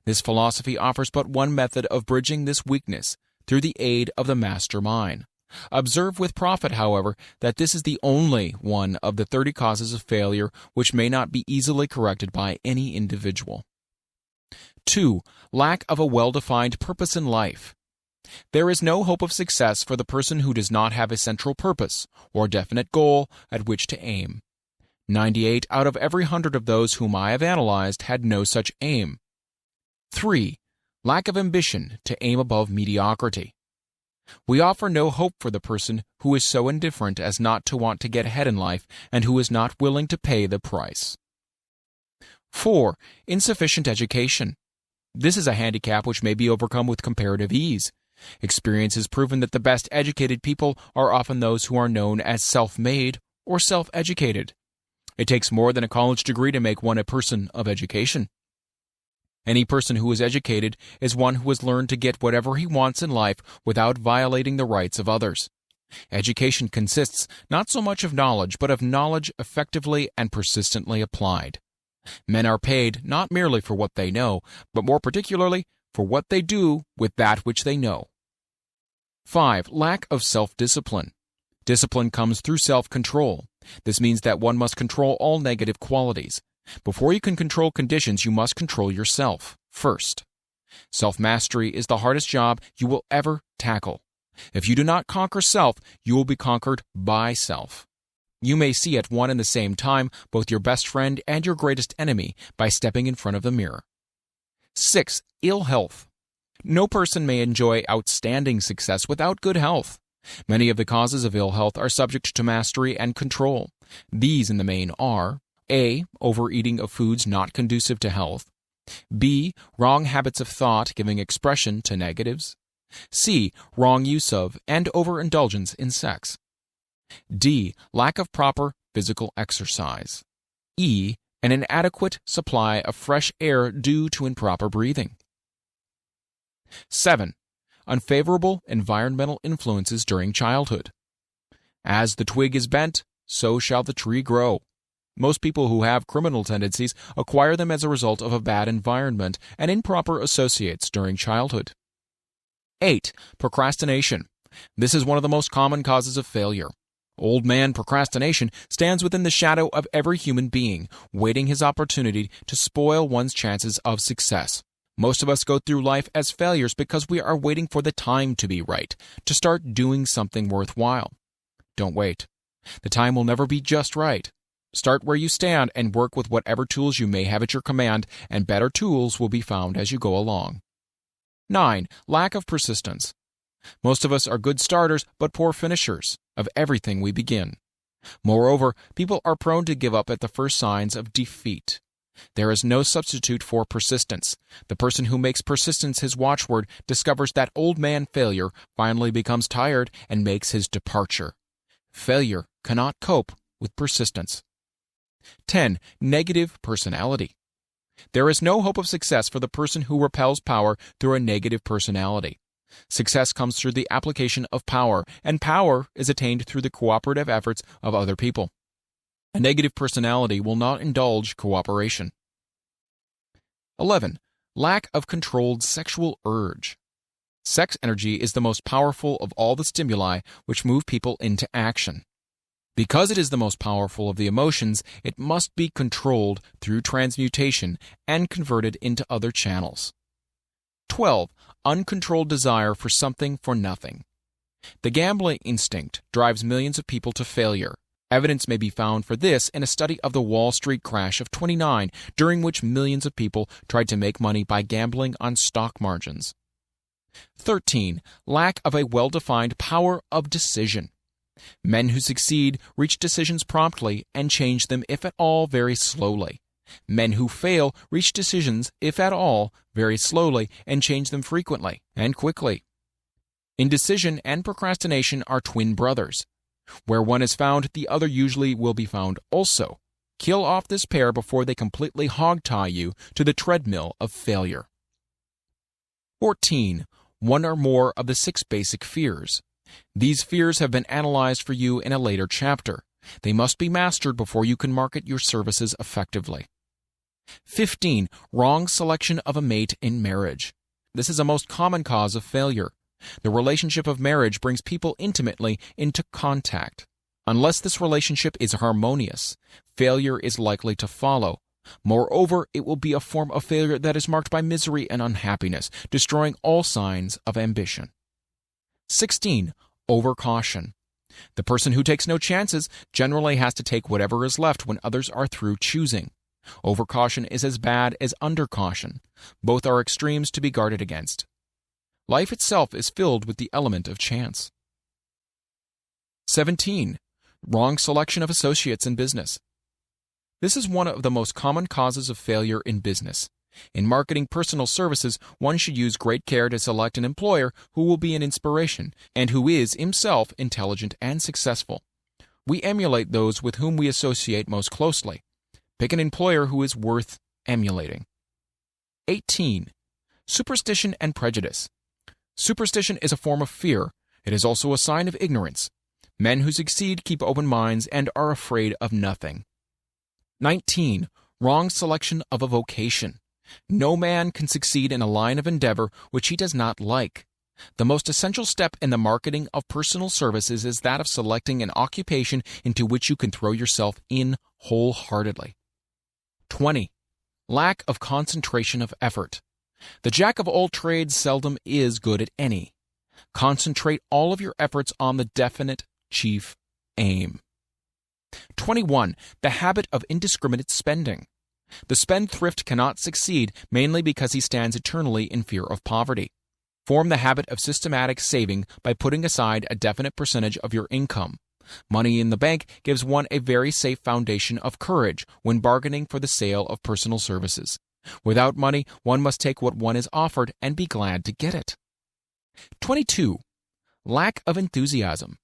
This philosophy offers but one method of bridging this weakness, through the aid of the master mind. Observe with profit, however, that this is the only one of the 30 causes of failure which may not be easily corrected by any individual. 2. Lack of a well-defined purpose in life. There is no hope of success for the person who does not have a central purpose or definite goal at which to aim. 98 out of every 100 of those whom I have analyzed had no such aim. 3. Lack of ambition to aim above mediocrity. We offer no hope for the person who is so indifferent as not to want to get ahead in life and who is not willing to pay the price. 4. Insufficient education. This is a handicap which may be overcome with comparative ease. Experience has proven that the best educated people are often those who are known as self-made or self-educated. It takes more than a college degree to make one a person of education. Any person who is educated is one who has learned to get whatever he wants in life without violating the rights of others. Education consists not so much of knowledge, but of knowledge effectively and persistently applied. Men are paid not merely for what they know, but more particularly for what they do with that which they know. 5. Lack of self-discipline. Discipline comes through self-control. This means that one must control all negative qualities. Before you can control conditions, you must control yourself first. Self-mastery is the hardest job you will ever tackle. If you do not conquer self, you will be conquered by self. You may see at one and the same time both your best friend and your greatest enemy by stepping in front of the mirror. 6. Ill health. No person may enjoy outstanding success without good health. Many of the causes of ill health are subject to mastery and control. These in the main are A. Overeating of foods not conducive to health. B. Wrong habits of thought giving expression to negatives. C. Wrong use of and overindulgence in sex. D. Lack of proper physical exercise. E. An inadequate supply of fresh air due to improper breathing. 7. Unfavorable environmental influences during childhood. As the twig is bent, so shall the tree grow. Most people who have criminal tendencies acquire them as a result of a bad environment and improper associates during childhood. 8. Procrastination. This is one of the most common causes of failure. Old man procrastination stands within the shadow of every human being, waiting his opportunity to spoil one's chances of success. Most of us go through life as failures because we are waiting for the time to be right, to start doing something worthwhile. Don't wait. The time will never be just right. Start where you stand and work with whatever tools you may have at your command, and better tools will be found as you go along. 9. Lack of persistence. Most of us are good starters but poor finishers of everything we begin. Moreover, people are prone to give up at the first signs of defeat. There is no substitute for persistence. The person who makes persistence his watchword discovers that old man failure finally becomes tired and makes his departure. Failure cannot cope with persistence. 10. Negative personality. There is no hope of success for the person who repels power through a negative personality. Success comes through the application of power, and power is attained through the cooperative efforts of other people. A negative personality will not indulge cooperation. 11. Lack of controlled sexual urge. Sex energy is the most powerful of all the stimuli which move people into action. Because it is the most powerful of the emotions, it must be controlled through transmutation and converted into other channels. 12. Uncontrolled desire for something for nothing. The gambling instinct drives millions of people to failure. Evidence may be found for this in a study of the Wall Street crash of '29, during which millions of people tried to make money by gambling on stock margins. 13. Lack of a well-defined power of decision. Men who succeed reach decisions promptly and change them, if at all, very slowly. Men who fail reach decisions, if at all, very slowly and change them frequently and quickly. Indecision and procrastination are twin brothers. Where one is found, the other usually will be found also. Kill off this pair before they completely hog-tie you to the treadmill of failure. 14. One or more of the 6 basic fears. These fears have been analyzed for you in a later chapter. They must be mastered before you can market your services effectively. 15. Wrong selection of a mate in marriage. This is a most common cause of failure. The relationship of marriage brings people intimately into contact. Unless this relationship is harmonious, failure is likely to follow. Moreover, it will be a form of failure that is marked by misery and unhappiness, destroying all signs of ambition. 16. Overcaution. The person who takes no chances generally has to take whatever is left when others are through choosing. Overcaution is as bad as undercaution. Both are extremes to be guarded against. Life itself is filled with the element of chance. 17. Wrong selection of associates in business. This is one of the most common causes of failure in business. In marketing personal services, one should use great care to select an employer who will be an inspiration and who is himself intelligent and successful. We emulate those with whom we associate most closely. Pick an employer who is worth emulating. 18. Superstition and prejudice. Superstition is a form of fear. It is also a sign of ignorance. Men who succeed keep open minds and are afraid of nothing. 19. Wrong selection of a vocation. No man can succeed in a line of endeavor which he does not like. The most essential step in the marketing of personal services is that of selecting an occupation into which you can throw yourself in wholeheartedly. 20. Lack of concentration of effort. The jack of all trades seldom is good at any. Concentrate all of your efforts on the definite chief aim. 21. The habit of indiscriminate spending. The spendthrift cannot succeed mainly because he stands eternally in fear of poverty. Form the habit of systematic saving by putting aside a definite percentage of your income. Money in the bank gives one a very safe foundation of courage when bargaining for the sale of personal services. Without money, one must take what one is offered and be glad to get it. 22. Lack of enthusiasm.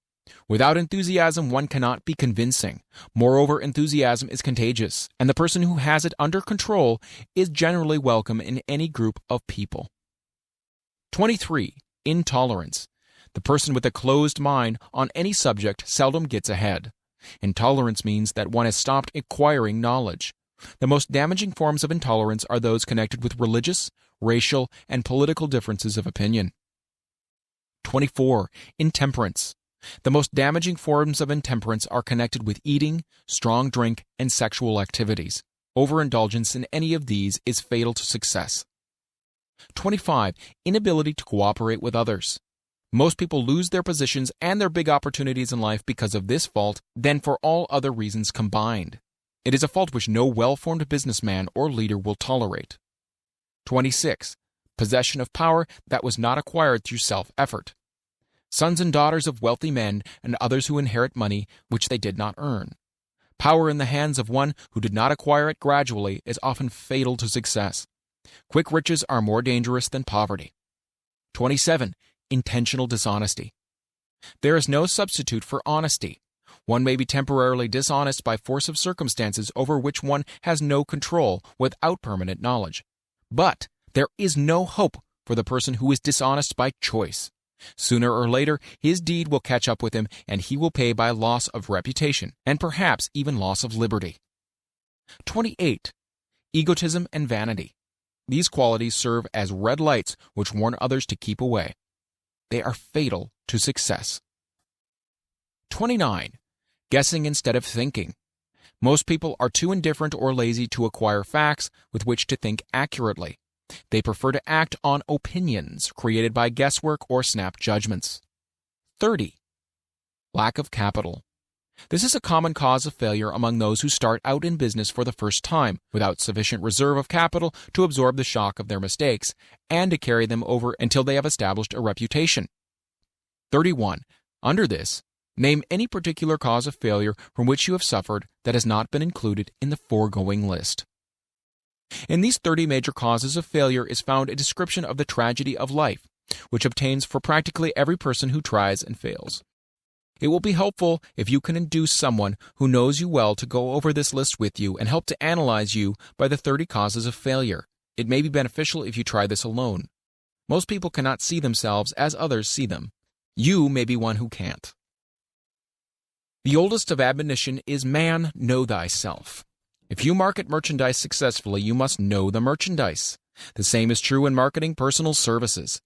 Without enthusiasm, one cannot be convincing. Moreover, enthusiasm is contagious, and the person who has it under control is generally welcome in any group of people. 23. Intolerance. The person with a closed mind on any subject seldom gets ahead. Intolerance means that one has stopped acquiring knowledge. The most damaging forms of intolerance are those connected with religious, racial, and political differences of opinion. 24. Intemperance. The most damaging forms of intemperance are connected with eating, strong drink, and sexual activities. Overindulgence in any of these is fatal to success. 25. Inability to cooperate with others. Most people lose their positions and their big opportunities in life because of this fault than for all other reasons combined. It is a fault which no well-formed businessman or leader will tolerate. 26. Possession of power that was not acquired through self-effort. Sons and daughters of wealthy men and others who inherit money which they did not earn. Power in the hands of one who did not acquire it gradually is often fatal to success. Quick riches are more dangerous than poverty. 27. Intentional dishonesty. There is no substitute for honesty. One may be temporarily dishonest by force of circumstances over which one has no control without permanent knowledge. But there is no hope for the person who is dishonest by choice. Sooner or later, his deed will catch up with him, and he will pay by loss of reputation, and perhaps even loss of liberty. 28. Egotism and vanity. These qualities serve as red lights which warn others to keep away. They are fatal to success. 29. Guessing instead of thinking. Most people are too indifferent or lazy to acquire facts with which to think accurately. They prefer to act on opinions created by guesswork or snap judgments. 30. Lack of capital. This is a common cause of failure among those who start out in business for the first time, without sufficient reserve of capital to absorb the shock of their mistakes and to carry them over until they have established a reputation. 31. Under this, name any particular cause of failure from which you have suffered that has not been included in the foregoing list. In these 30 major causes of failure is found a description of the tragedy of life, which obtains for practically every person who tries and fails. It will be helpful if you can induce someone who knows you well to go over this list with you and help to analyze you by the 30 causes of failure. It may be beneficial if you try this alone. Most people cannot see themselves as others see them. You may be one who can't. The oldest of admonition is, man, know thyself. If you market merchandise successfully, you must know the merchandise. The same is true in marketing personal services.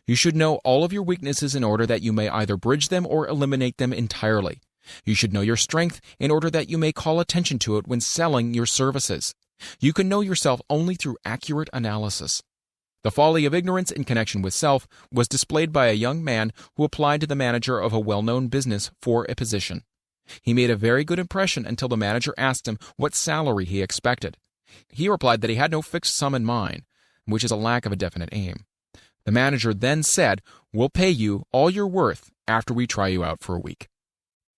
You should know all of your weaknesses in order that you may either bridge them or eliminate them entirely. You should know your strength in order that you may call attention to it when selling your services. You can know yourself only through accurate analysis. The folly of ignorance in connection with self was displayed by a young man who applied to the manager of a well-known business for a position. He made a very good impression until the manager asked him what salary he expected. He replied that he had no fixed sum in mind, which is a lack of a definite aim. The manager then said, "We'll pay you all you're worth after we try you out for a week."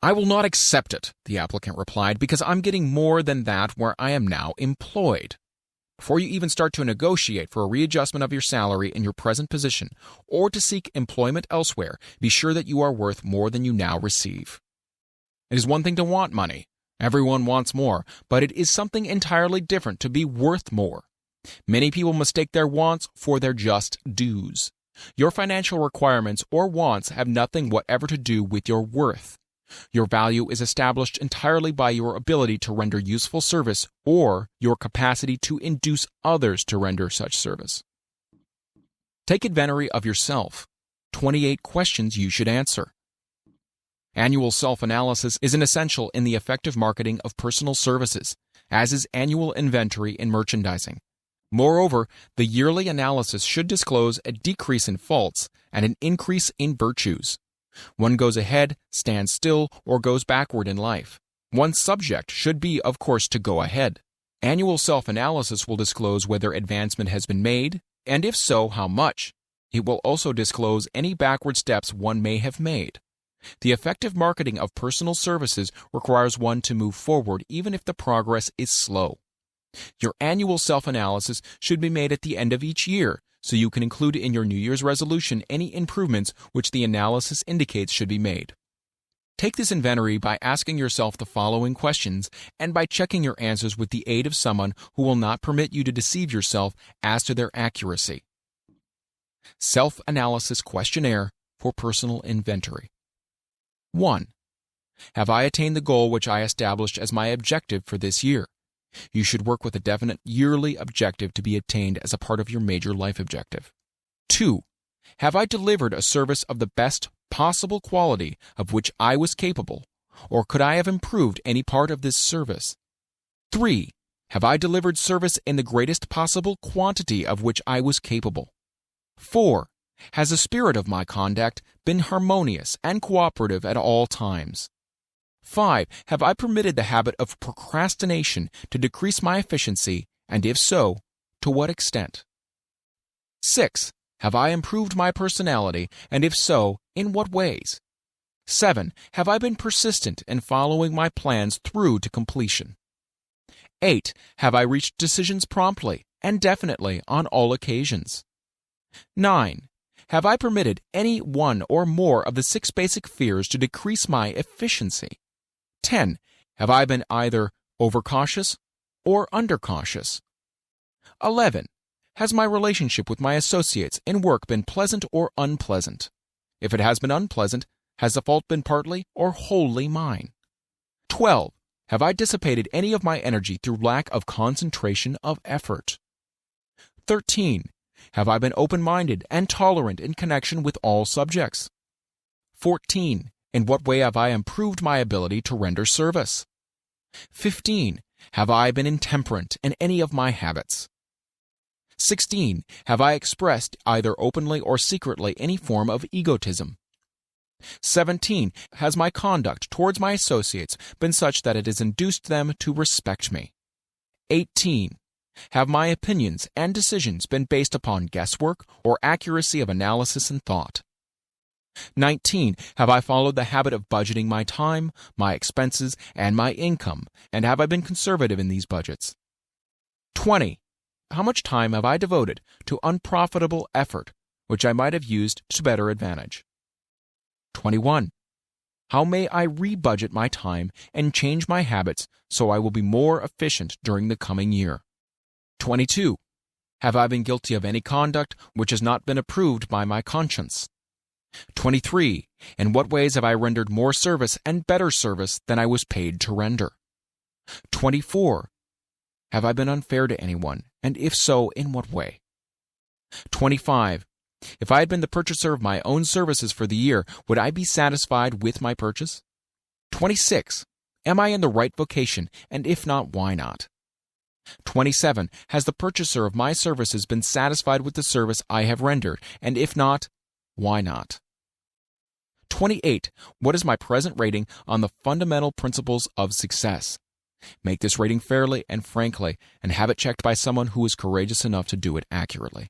"I will not accept it," the applicant replied, "because I'm getting more than that where I am now employed." Before you even start to negotiate for a readjustment of your salary in your present position or to seek employment elsewhere, be sure that you are worth more than you now receive. It is one thing to want money. Everyone wants more, but it is something entirely different to be worth more. Many people mistake their wants for their just dues. Your financial requirements or wants have nothing whatever to do with your worth. Your value is established entirely by your ability to render useful service or your capacity to induce others to render such service. Take inventory of yourself. 28 questions you should answer. Annual self-analysis is an essential in the effective marketing of personal services, as is annual inventory in merchandising. Moreover, the yearly analysis should disclose a decrease in faults and an increase in virtues. One goes ahead, stands still, or goes backward in life. One subject should be, of course, to go ahead. Annual self-analysis will disclose whether advancement has been made, and if so, how much. It will also disclose any backward steps one may have made. The effective marketing of personal services requires one to move forward even if the progress is slow. Your annual self-analysis should be made at the end of each year, so you can include in your New Year's resolution any improvements which the analysis indicates should be made. Take this inventory by asking yourself the following questions and by checking your answers with the aid of someone who will not permit you to deceive yourself as to their accuracy. Self-analysis questionnaire for personal inventory. 1. Have I attained the goal which I established as my objective for this year? You should work with a definite yearly objective to be attained as a part of your major life objective. 2. Have I delivered a service of the best possible quality of which I was capable, or could I have improved any part of this service? 3. Have I delivered service in the greatest possible quantity of which I was capable? 4. Has the spirit of my conduct been harmonious and cooperative at all times? 5. Have I permitted the habit of procrastination to decrease my efficiency, and if so, to what extent? 6. Have I improved my personality, and if so, in what ways? 7. Have I been persistent in following my plans through to completion? 8. Have I reached decisions promptly and definitely on all occasions? 9. Have I permitted any one or more of the 6 basic fears to decrease my efficiency? 10. Have I been either overcautious or undercautious? 11. Has my relationship with my associates in work been pleasant or unpleasant? If it has been unpleasant, has the fault been partly or wholly mine? 12. Have I dissipated any of my energy through lack of concentration of effort? 13. Have I been open-minded and tolerant in connection with all subjects? 14. In what way have I improved my ability to render service? 15. Have I been intemperate in any of my habits? 16. Have I expressed, either openly or secretly, any form of egotism? 17. Has my conduct towards my associates been such that it has induced them to respect me? 18. Have my opinions and decisions been based upon guesswork or accuracy of analysis and thought? 19. Have I followed the habit of budgeting my time, my expenses, and my income, and have I been conservative in these budgets? 20. How much time have I devoted to unprofitable effort, which I might have used to better advantage? 21. How may I rebudget my time and change my habits so I will be more efficient during the coming year? 22. Have I been guilty of any conduct which has not been approved by my conscience? 23. In what ways have I rendered more service and better service than I was paid to render? 24. Have I been unfair to anyone, and if so, in what way? 25. If I had been the purchaser of my own services for the year, would I be satisfied with my purchase? 26. Am I in the right vocation, and if not, why not? 27. Has the purchaser of my services been satisfied with the service I have rendered, and if not, why not? 28. What is my present rating on the fundamental principles of success? Make this rating fairly and frankly, and have it checked by someone who is courageous enough to do it accurately.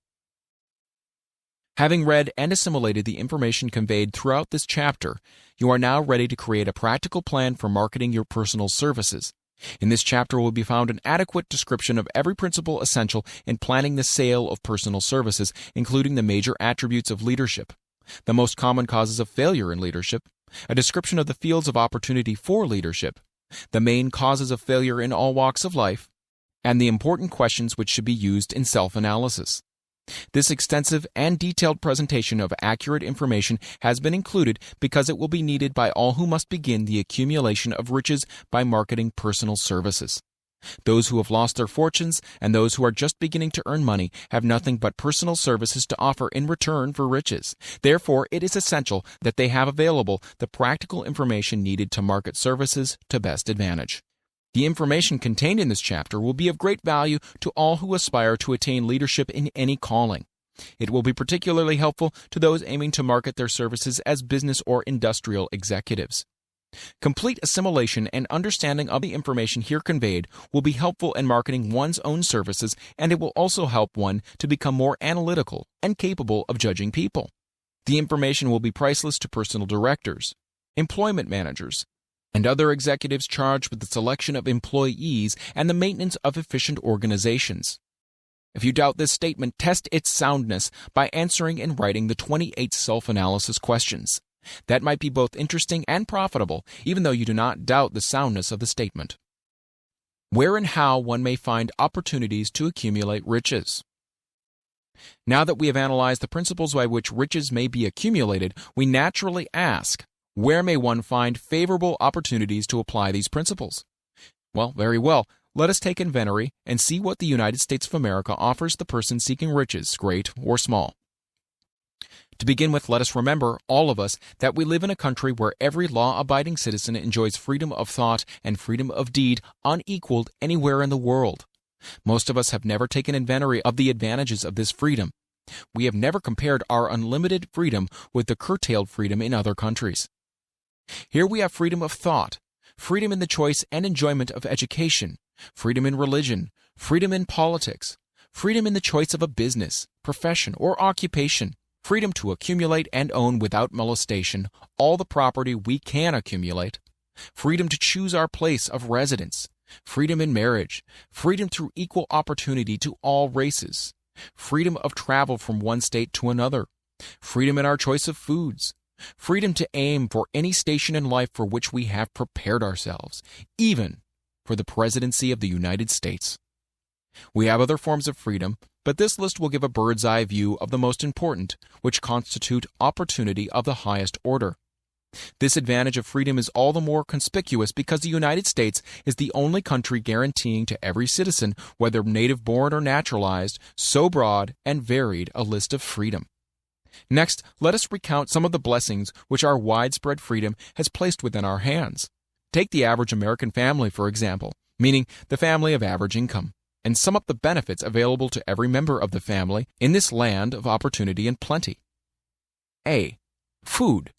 Having read and assimilated the information conveyed throughout this chapter, you are now ready to create a practical plan for marketing your personal services. In this chapter will be found an adequate description of every principle essential in planning the sale of personal services, including the major attributes of leadership, the most common causes of failure in leadership, a description of the fields of opportunity for leadership, the main causes of failure in all walks of life, and the important questions which should be used in self-analysis. This extensive and detailed presentation of accurate information has been included because it will be needed by all who must begin the accumulation of riches by marketing personal services. Those who have lost their fortunes and those who are just beginning to earn money have nothing but personal services to offer in return for riches. Therefore, it is essential that they have available the practical information needed to market services to best advantage. The information contained in this chapter will be of great value to all who aspire to attain leadership in any calling. It will be particularly helpful to those aiming to market their services as business or industrial executives. Complete assimilation and understanding of the information here conveyed will be helpful in marketing one's own services, and it will also help one to become more analytical and capable of judging people. The information will be priceless to personal directors, employment managers, and other executives charged with the selection of employees and the maintenance of efficient organizations. If you doubt this statement, test its soundness by answering and writing the 28 self-analysis questions. That might be both interesting and profitable, even though you do not doubt the soundness of the statement. Where and how one may find opportunities to accumulate riches. Now that we have analyzed the principles by which riches may be accumulated, we naturally ask, where may one find favorable opportunities to apply these principles? Well, very well. Let us take inventory and see what the United States of America offers the person seeking riches, great or small. To begin with, let us remember, all of us, that we live in a country where every law-abiding citizen enjoys freedom of thought and freedom of deed unequaled anywhere in the world. Most of us have never taken inventory of the advantages of this freedom. We have never compared our unlimited freedom with the curtailed freedom in other countries. Here we have freedom of thought, freedom in the choice and enjoyment of education, freedom in religion, freedom in politics, freedom in the choice of a business, profession, or occupation, freedom to accumulate and own without molestation all the property we can accumulate, freedom to choose our place of residence, freedom in marriage, freedom through equal opportunity to all races, freedom of travel from one state to another, freedom in our choice of foods, freedom to aim for any station in life for which we have prepared ourselves, even for the presidency of the United States. We have other forms of freedom, but this list will give a bird's-eye view of the most important, which constitute opportunity of the highest order. This advantage of freedom is all the more conspicuous because the United States is the only country guaranteeing to every citizen, whether native-born or naturalized, so broad and varied a list of freedom. Next, let us recount some of the blessings which our widespread freedom has placed within our hands. Take the average American family, for example, meaning the family of average income, and sum up the benefits available to every member of the family in this land of opportunity and plenty. A. Food.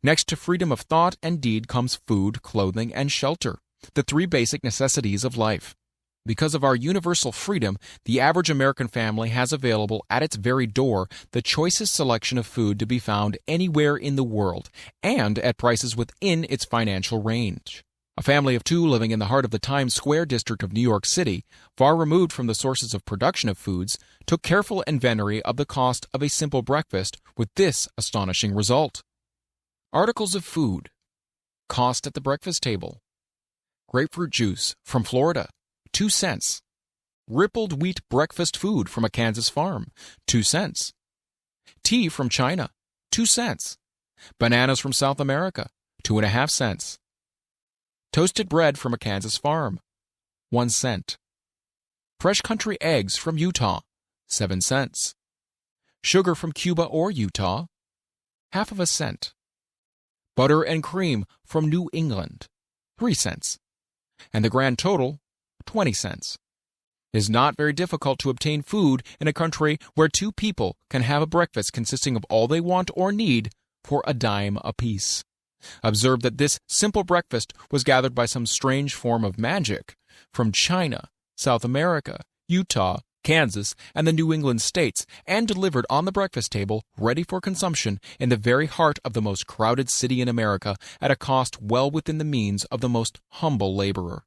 Next to freedom of thought and deed comes food, clothing, and shelter, the three basic necessities of life. Because of our universal freedom, the average American family has available at its very door the choicest selection of food to be found anywhere in the world, and at prices within its financial range. A family of two living in the heart of the Times Square district of New York City, far removed from the sources of production of foods, took careful inventory of the cost of a simple breakfast with this astonishing result. Articles of food. Cost at the breakfast table. Grapefruit juice from Florida, 2 cents. Rippled wheat breakfast food from a Kansas farm, 2 cents. Tea from China, 2 cents. Bananas from South America, 2.5 cents. Toasted bread from a Kansas farm, 1 cent. Fresh country eggs from Utah, 7 cents. Sugar from Cuba or Utah, half of a cent. Butter and cream from New England, 3 cents. And the grand total, 20 cents. It is not very difficult to obtain food in a country where two people can have a breakfast consisting of all they want or need for a dime apiece. Observe that this simple breakfast was gathered by some strange form of magic from China, South America, Utah, Kansas, and the New England states, and delivered on the breakfast table, ready for consumption, in the very heart of the most crowded city in America, at a cost well within the means of the most humble laborer.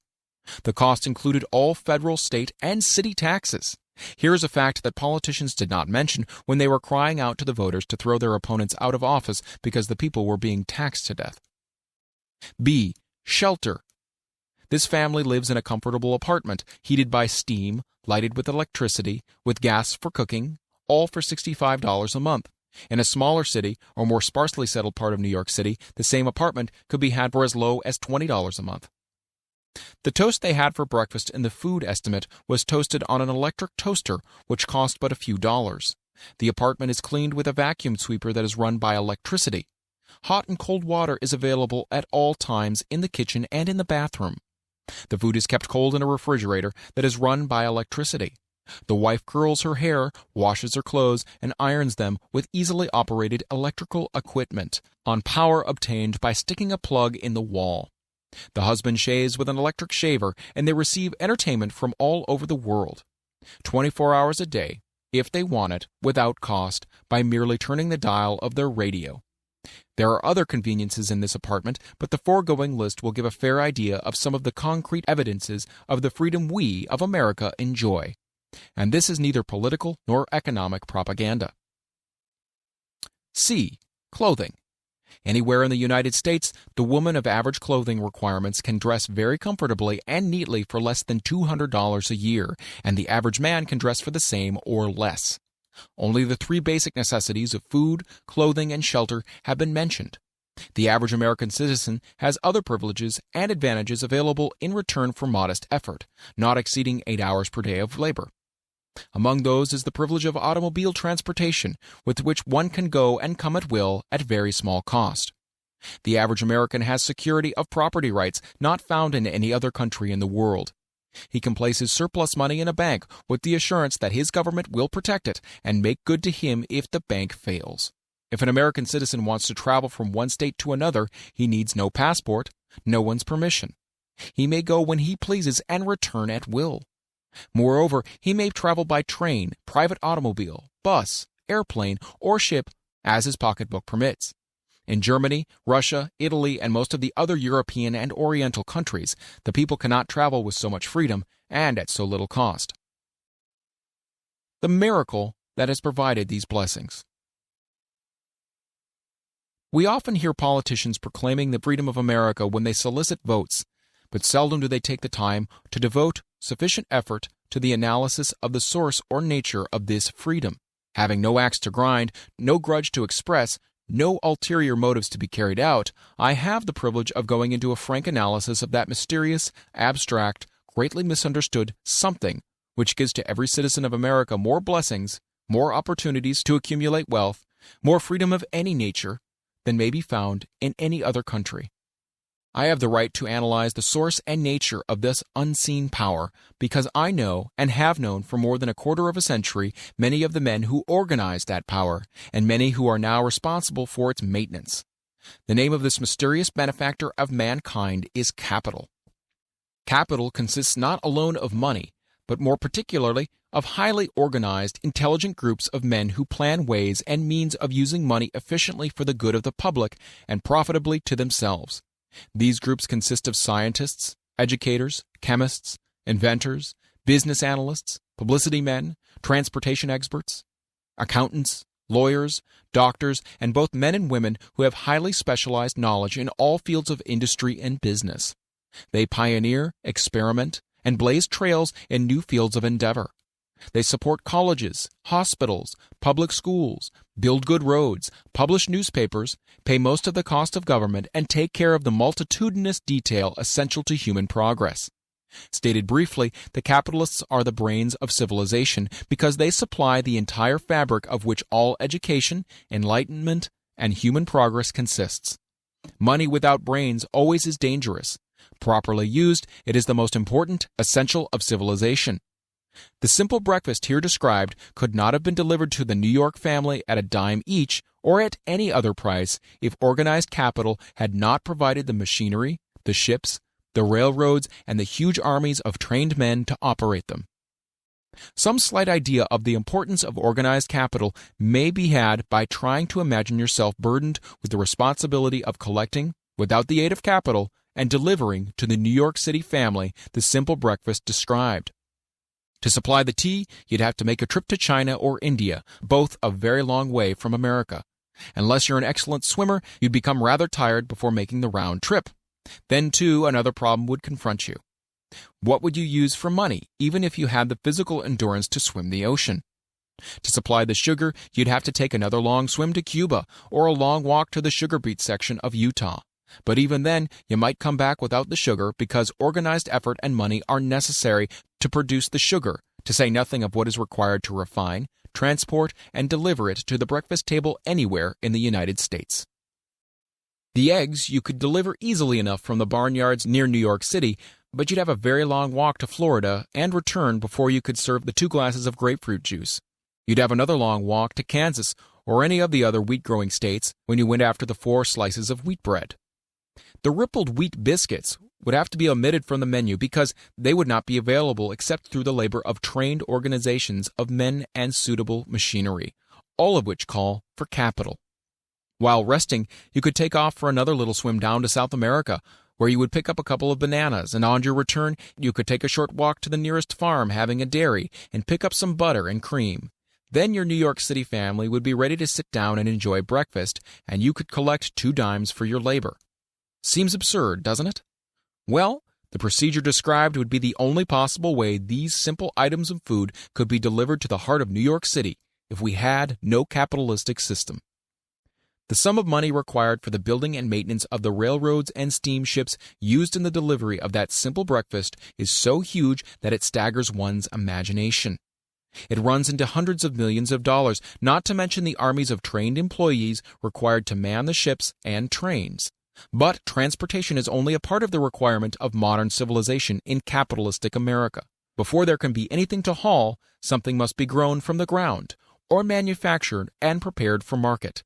The cost included all federal, state, and city taxes. Here is a fact that politicians did not mention when they were crying out to the voters to throw their opponents out of office because the people were being taxed to death. B. Shelter. This family lives in a comfortable apartment, heated by steam, lighted with electricity, with gas for cooking, all for $65 a month. In a smaller city or more sparsely settled part of New York City, the same apartment could be had for as low as $20 a month. The toast they had for breakfast in the food estimate was toasted on an electric toaster, which cost but a few dollars. The apartment is cleaned with a vacuum sweeper that is run by electricity. Hot and cold water is available at all times in the kitchen and in the bathroom. The food is kept cold in a refrigerator that is run by electricity. The wife curls her hair, washes her clothes, and irons them with easily operated electrical equipment on power obtained by sticking a plug in the wall. The husband shaves with an electric shaver, and they receive entertainment from all over the world, 24 hours a day, if they want it, without cost, by merely turning the dial of their radio. There are other conveniences in this apartment, but the foregoing list will give a fair idea of some of the concrete evidences of the freedom we of America enjoy. And this is neither political nor economic propaganda. C. Clothing. Anywhere in the United States, the woman of average clothing requirements can dress very comfortably and neatly for less than $200 a year, and the average man can dress for the same or less. Only the three basic necessities of food, clothing, and shelter have been mentioned. The average American citizen has other privileges and advantages available in return for modest effort, not exceeding 8 hours per day of labor. Among those is the privilege of automobile transportation, with which one can go and come at will at very small cost. The average American has security of property rights not found in any other country in the world. He can place his surplus money in a bank with the assurance that his government will protect it and make good to him if the bank fails. If an American citizen wants to travel from one state to another, he needs no passport, no one's permission. He may go when he pleases and return at will. Moreover, he may travel by train, private automobile, bus, airplane, or ship as his pocketbook permits. In Germany, Russia, Italy, and most of the other European and Oriental countries, the people cannot travel with so much freedom and at so little cost. The miracle that has provided these blessings. We often hear politicians proclaiming the freedom of America when they solicit votes, but seldom do they take the time to devote sufficient effort to the analysis of the source or nature of this freedom. Having no axe to grind, no grudge to express, no ulterior motives to be carried out, I have the privilege of going into a frank analysis of that mysterious, abstract, greatly misunderstood something which gives to every citizen of America more blessings, more opportunities to accumulate wealth, more freedom of any nature than may be found in any other country. I have the right to analyze the source and nature of this unseen power because I know and have known for more than a quarter of a century many of the men who organized that power and many who are now responsible for its maintenance. The name of this mysterious benefactor of mankind is capital. Capital consists not alone of money, but more particularly of highly organized, intelligent groups of men who plan ways and means of using money efficiently for the good of the public and profitably to themselves. These groups consist of scientists, educators, chemists, inventors, business analysts, publicity men, transportation experts, accountants, lawyers, doctors, and both men and women who have highly specialized knowledge in all fields of industry and business. They pioneer, experiment, and blaze trails in new fields of endeavor. They support colleges, hospitals, public schools, build good roads, publish newspapers, pay most of the cost of government, and take care of the multitudinous detail essential to human progress. Stated briefly, the capitalists are the brains of civilization because they supply the entire fabric of which all education, enlightenment, and human progress consists. Money without brains always is dangerous. Properly used, it is the most important essential of civilization. The simple breakfast here described could not have been delivered to the New York family at a dime each or at any other price if organized capital had not provided the machinery, the ships, the railroads, and the huge armies of trained men to operate them. Some slight idea of the importance of organized capital may be had by trying to imagine yourself burdened with the responsibility of collecting, without the aid of capital, and delivering to the New York City family the simple breakfast described. To supply the tea, you'd have to make a trip to China or India, both a very long way from America. Unless you're an excellent swimmer, you'd become rather tired before making the round trip. Then, too, another problem would confront you. What would you use for money, even if you had the physical endurance to swim the ocean? To supply the sugar, you'd have to take another long swim to Cuba or a long walk to the sugar beet section of Utah. But even then, you might come back without the sugar because organized effort and money are necessary to produce the sugar, to say nothing of what is required to refine, transport, and deliver it to the breakfast table anywhere in the United States. The eggs you could deliver easily enough from the barnyards near New York City, but you'd have a very long walk to Florida and return before you could serve the 2 glasses of grapefruit juice. You'd have another long walk to Kansas or any of the other wheat-growing states when you went after the 4 slices of wheat bread. The rippled wheat biscuits would have to be omitted from the menu because they would not be available except through the labor of trained organizations of men and suitable machinery, all of which call for capital. While resting, you could take off for another little swim down to South America, where you would pick up a couple of bananas, and on your return, you could take a short walk to the nearest farm having a dairy and pick up some butter and cream. Then your New York City family would be ready to sit down and enjoy breakfast, and you could collect 2 dimes for your labor. Seems absurd, doesn't it? Well, the procedure described would be the only possible way these simple items of food could be delivered to the heart of New York City if we had no capitalistic system. The sum of money required for the building and maintenance of the railroads and steamships used in the delivery of that simple breakfast is so huge that it staggers one's imagination. It runs into hundreds of millions of dollars, not to mention the armies of trained employees required to man the ships and trains. But transportation is only a part of the requirement of modern civilization in capitalistic America. Before there can be anything to haul, something must be grown from the ground, or manufactured and prepared for market.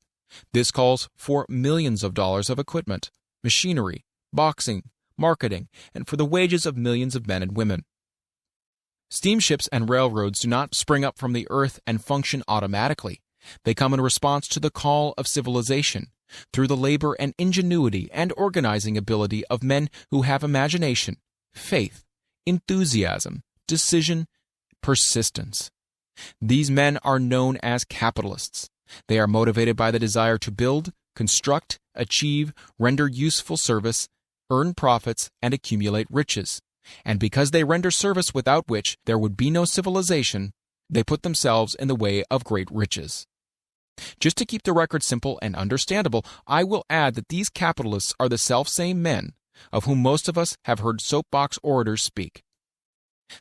This calls for millions of dollars of equipment, machinery, boxing, marketing, and for the wages of millions of men and women. Steamships and railroads do not spring up from the earth and function automatically. They come in response to the call of civilization, through the labor and ingenuity and organizing ability of men who have imagination, faith, enthusiasm, decision, persistence. These men are known as capitalists. They are motivated by the desire to build, construct, achieve, render useful service, earn profits, and accumulate riches. And because they render service without which there would be no civilization, they put themselves in the way of great riches. Just to keep the record simple and understandable, I will add that these capitalists are the selfsame men of whom most of us have heard soapbox orators speak.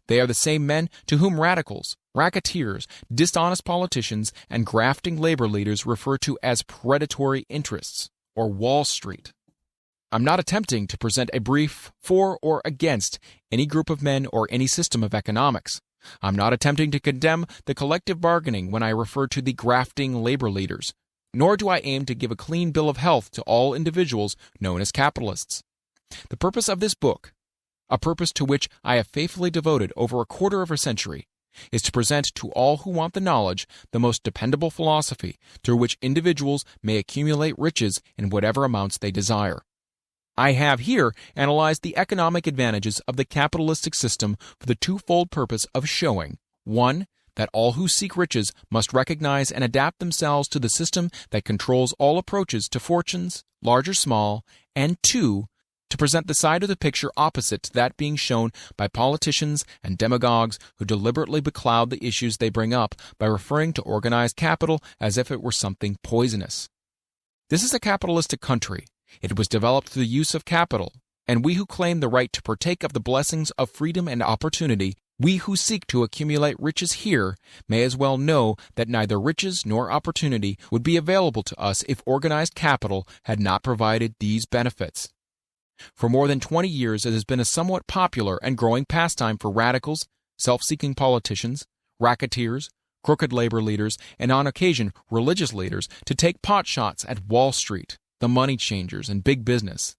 They are the same men to whom radicals, racketeers, dishonest politicians, and grafting labor leaders refer to as predatory interests, or Wall Street. I'm not attempting to present a brief for or against any group of men or any system of economics. I'm not attempting to condemn the collective bargaining when I refer to the grafting labor leaders, nor do I aim to give a clean bill of health to all individuals known as capitalists. The purpose of this book, a purpose to which I have faithfully devoted over a quarter of a century, is to present to all who want the knowledge the most dependable philosophy through which individuals may accumulate riches in whatever amounts they desire. I have here analyzed the economic advantages of the capitalistic system for the twofold purpose of showing, 1, that all who seek riches must recognize and adapt themselves to the system that controls all approaches to fortunes, large or small, and 2, to present the side of the picture opposite to that being shown by politicians and demagogues who deliberately becloud the issues they bring up by referring to organized capital as if it were something poisonous. This is a capitalistic country. It was developed through the use of capital, and we who claim the right to partake of the blessings of freedom and opportunity, we who seek to accumulate riches here, may as well know that neither riches nor opportunity would be available to us if organized capital had not provided these benefits. For more than 20 years, it has been a somewhat popular and growing pastime for radicals, self-seeking politicians, racketeers, crooked labor leaders, and on occasion religious leaders to take pot shots at Wall Street, the money changers, and big business.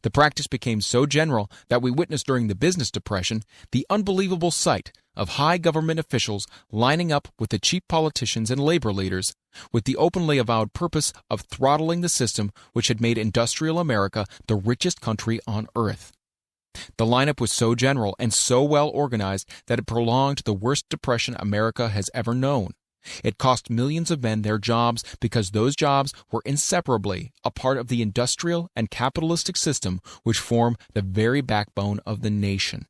The practice became so general that we witnessed during the business depression the unbelievable sight of high government officials lining up with the cheap politicians and labor leaders with the openly avowed purpose of throttling the system which had made industrial America the richest country on earth. The lineup was so general and so well organized that it prolonged the worst depression America has ever known. It cost millions of men their jobs because those jobs were inseparably a part of the industrial and capitalistic system which form the very backbone of the nation.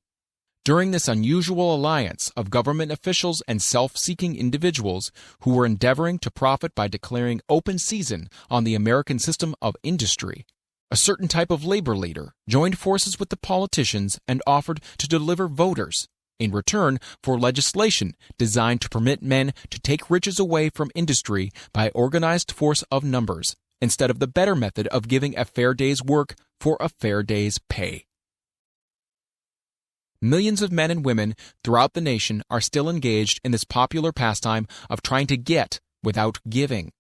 During this unusual alliance of government officials and self-seeking individuals who were endeavoring to profit by declaring open season on the American system of industry, a certain type of labor leader joined forces with the politicians and offered to deliver voters in return for legislation designed to permit men to take riches away from industry by organized force of numbers, instead of the better method of giving a fair day's work for a fair day's pay. Millions of men and women throughout the nation are still engaged in this popular pastime of trying to get without giving.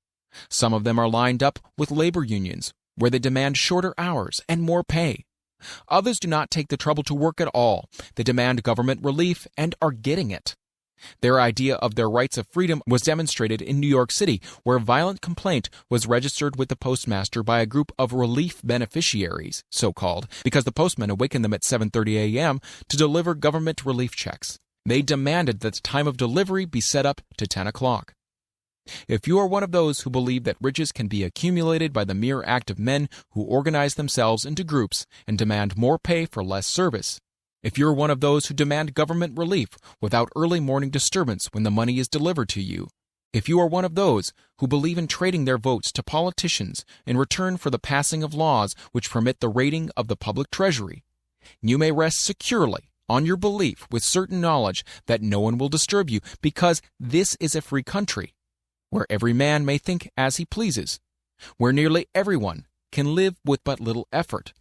Some of them are lined up with labor unions, where they demand shorter hours and more pay. Others do not take the trouble to work at all. They demand government relief and are getting it. Their idea of their rights of freedom was demonstrated in New York City, where a violent complaint was registered with the postmaster by a group of relief beneficiaries, so-called, because the postman awakened them at 7:30 a.m. to deliver government relief checks. They demanded that the time of delivery be set up to 10 o'clock. If you are one of those who believe that riches can be accumulated by the mere act of men who organize themselves into groups and demand more pay for less service, if you're one of those who demand government relief without early morning disturbance when the money is delivered to you, if you are one of those who believe in trading their votes to politicians in return for the passing of laws which permit the raiding of the public treasury, you may rest securely on your belief with certain knowledge that no one will disturb you, because this is a free country, where every man may think as he pleases, where nearly everyone can live with but little effort,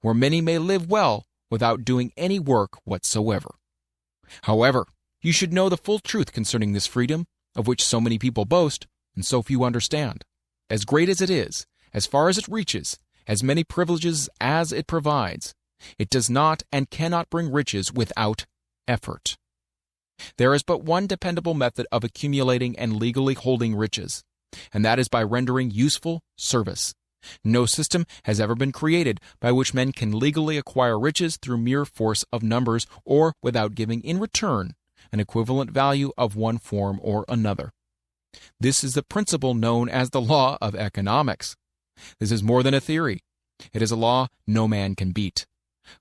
where many may live well without doing any work whatsoever. However, you should know the full truth concerning this freedom, of which so many people boast and so few understand. As great as it is, as far as it reaches, as many privileges as it provides, it does not and cannot bring riches without effort. There is but one dependable method of accumulating and legally holding riches, and that is by rendering useful service. No system has ever been created by which men can legally acquire riches through mere force of numbers or without giving in return an equivalent value of one form or another. This is the principle known as the law of economics. This is more than a theory. It is a law no man can beat.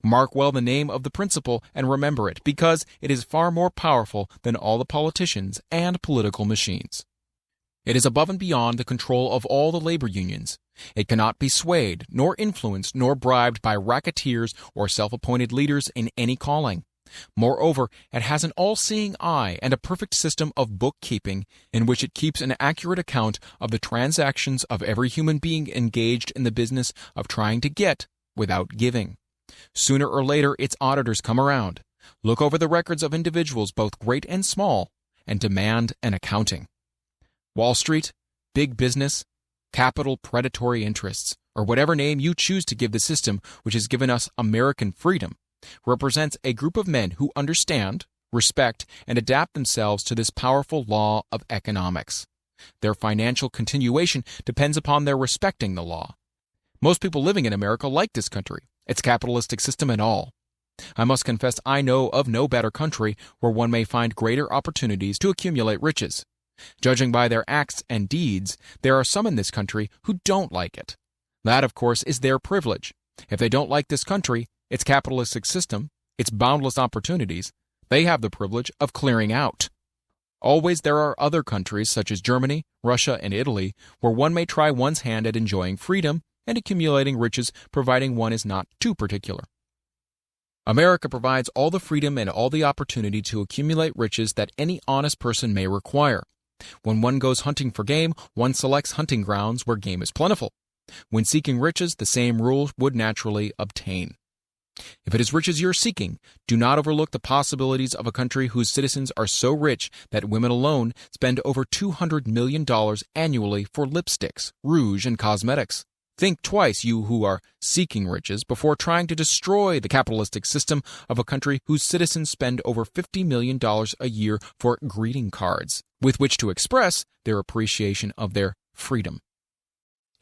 Mark well the name of the principle and remember it, because it is far more powerful than all the politicians and political machines. It is above and beyond the control of all the labor unions. It cannot be swayed, nor influenced, nor bribed by racketeers or self-appointed leaders in any calling. Moreover, it has an all-seeing eye and a perfect system of bookkeeping in which it keeps an accurate account of the transactions of every human being engaged in the business of trying to get without giving. Sooner or later, its auditors come around, look over the records of individuals both great and small, and demand an accounting. Wall Street, big business, capital predatory interests, or whatever name you choose to give the system which has given us American freedom, represents a group of men who understand, respect, and adapt themselves to this powerful law of economics. Their financial continuation depends upon their respecting the law. Most people living in America like this country, its capitalistic system and all. I must confess I know of no better country where one may find greater opportunities to accumulate riches. Judging by their acts and deeds, there are some in this country who don't like it. That, of course, is their privilege. If they don't like this country, its capitalistic system, its boundless opportunities, they have the privilege of clearing out. Always there are other countries, such as Germany, Russia, and Italy, where one may try one's hand at enjoying freedom and accumulating riches, providing one is not too particular. America provides all the freedom and all the opportunity to accumulate riches that any honest person may require. When one goes hunting for game, one selects hunting grounds where game is plentiful. When seeking riches, the same rules would naturally obtain. If it is riches you're seeking, do not overlook the possibilities of a country whose citizens are so rich that women alone spend over $200 million annually for lipsticks, rouge, and cosmetics. Think twice, you who are seeking riches, before trying to destroy the capitalistic system of a country whose citizens spend over $50 million a year for greeting cards, with which to express their appreciation of their freedom.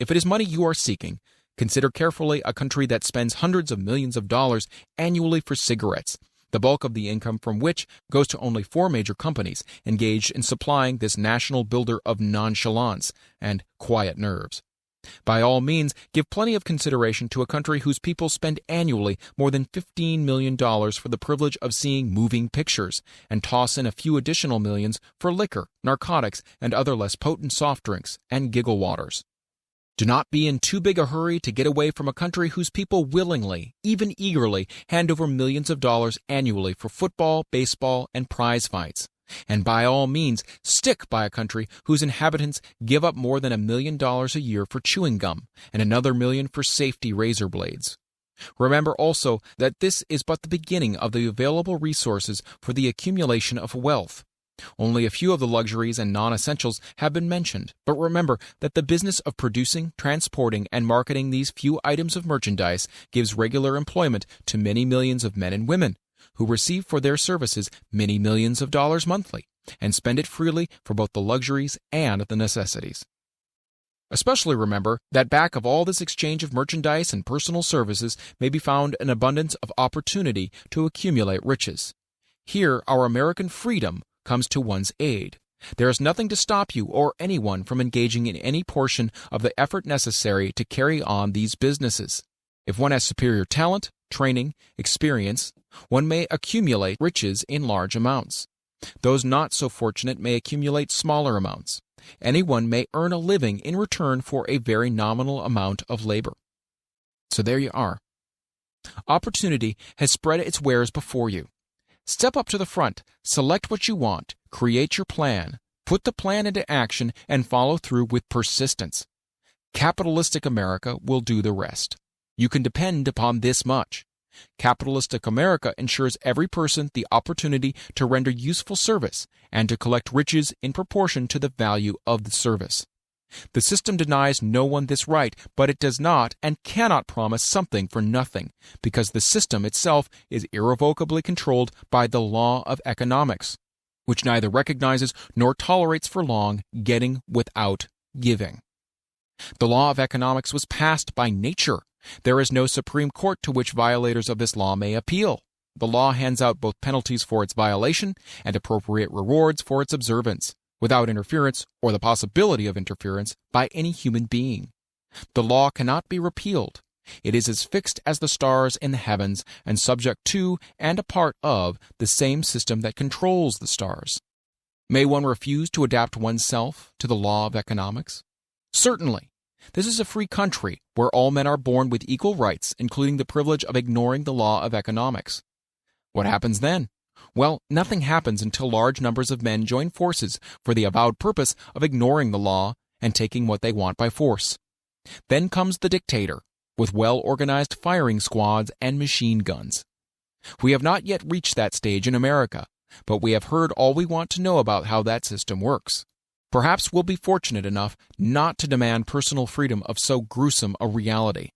If it is money you are seeking, consider carefully a country that spends hundreds of millions of dollars annually for cigarettes, the bulk of the income from which goes to only 4 major companies engaged in supplying this national builder of nonchalance and quiet nerves. By all means, give plenty of consideration to a country whose people spend annually more than $15 million for the privilege of seeing moving pictures, and toss in a few additional millions for liquor, narcotics, and other less potent soft drinks and giggle waters. Do not be in too big a hurry to get away from a country whose people willingly, even eagerly, hand over millions of dollars annually for football, baseball, and prize fights. And by all means, stick by a country whose inhabitants give up more than $1 million a year for chewing gum and another $1 million for safety razor blades. Remember also that this is but the beginning of the available resources for the accumulation of wealth. Only a few of the luxuries and non-essentials have been mentioned, but remember that the business of producing, transporting, and marketing these few items of merchandise gives regular employment to many millions of men and women, who receive for their services many millions of dollars monthly, and spend it freely for both the luxuries and the necessities. Especially remember that back of all this exchange of merchandise and personal services may be found an abundance of opportunity to accumulate riches. Here our American freedom comes to one's aid. There is nothing to stop you or anyone from engaging in any portion of the effort necessary to carry on these businesses. If one has superior talent, training, experience, one may accumulate riches in large amounts. Those not so fortunate may accumulate smaller amounts. Anyone may earn a living in return for a very nominal amount of labor. So there you are. Opportunity has spread its wares before you. Step up to the front, select what you want, create your plan, put the plan into action, and follow through with persistence. Capitalistic America will do the rest. You can depend upon this much. Capitalistic America ensures every person the opportunity to render useful service and to collect riches in proportion to the value of the service. The system denies no one this right, but it does not and cannot promise something for nothing, because the system itself is irrevocably controlled by the law of economics, which neither recognizes nor tolerates for long getting without giving. The law of economics was passed by nature. There is no Supreme Court to which violators of this law may appeal. The law hands out both penalties for its violation and appropriate rewards for its observance, without interference or the possibility of interference by any human being. The law cannot be repealed. It is as fixed as the stars in the heavens and subject to and a part of the same system that controls the stars. May one refuse to adapt oneself to the law of economics? Certainly. This is a free country where all men are born with equal rights, including the privilege of ignoring the law of economics. What happens then? Well, nothing happens until large numbers of men join forces for the avowed purpose of ignoring the law and taking what they want by force. Then comes the dictator, with well-organized firing squads and machine guns. We have not yet reached that stage in America, but we have heard all we want to know about how that system works. Perhaps we'll be fortunate enough not to demand personal freedom of so gruesome a reality.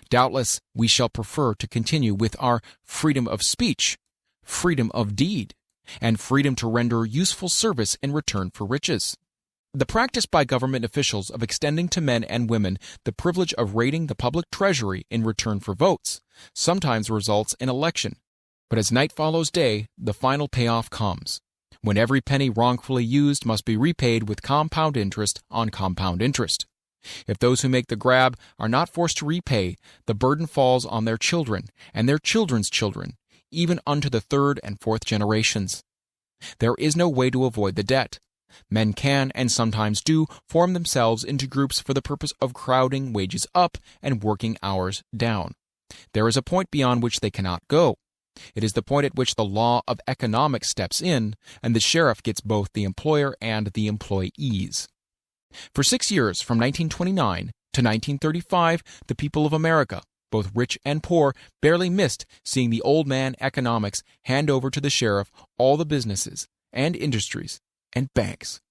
Doubtless, we shall prefer to continue with our freedom of speech, freedom of deed, and freedom to render useful service in return for riches. The practice by government officials of extending to men and women the privilege of raiding the public treasury in return for votes sometimes results in election. But as night follows day, the final payoff comes, when every penny wrongfully used must be repaid with compound interest on compound interest. If those who make the grab are not forced to repay, the burden falls on their children and their children's children, even unto the third and fourth generations. There is no way to avoid the debt. Men can, and sometimes do, form themselves into groups for the purpose of crowding wages up and working hours down. There is a point beyond which they cannot go. It is the point at which the law of economics steps in, and the sheriff gets both the employer and the employees. For 6 years, from 1929 to 1935, the people of America, both rich and poor, barely missed seeing the old man economics hand over to the sheriff all the businesses and industries and banks.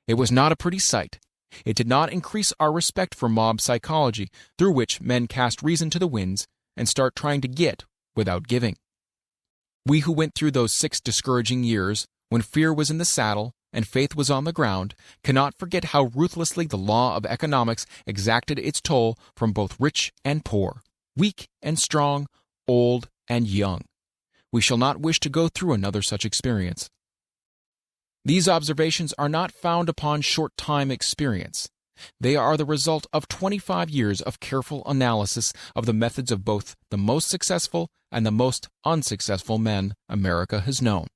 It was not a pretty sight. It did not increase our respect for mob psychology, through which men cast reason to the winds and start trying to get without giving. We who went through those 6 discouraging years, when fear was in the saddle and faith was on the ground, cannot forget how ruthlessly the law of economics exacted its toll from both rich and poor, weak and strong, old and young. We shall not wish to go through another such experience. These observations are not found upon short-time experience. They are the result of 25 years of careful analysis of the methods of both the most successful and the most unsuccessful men America has known.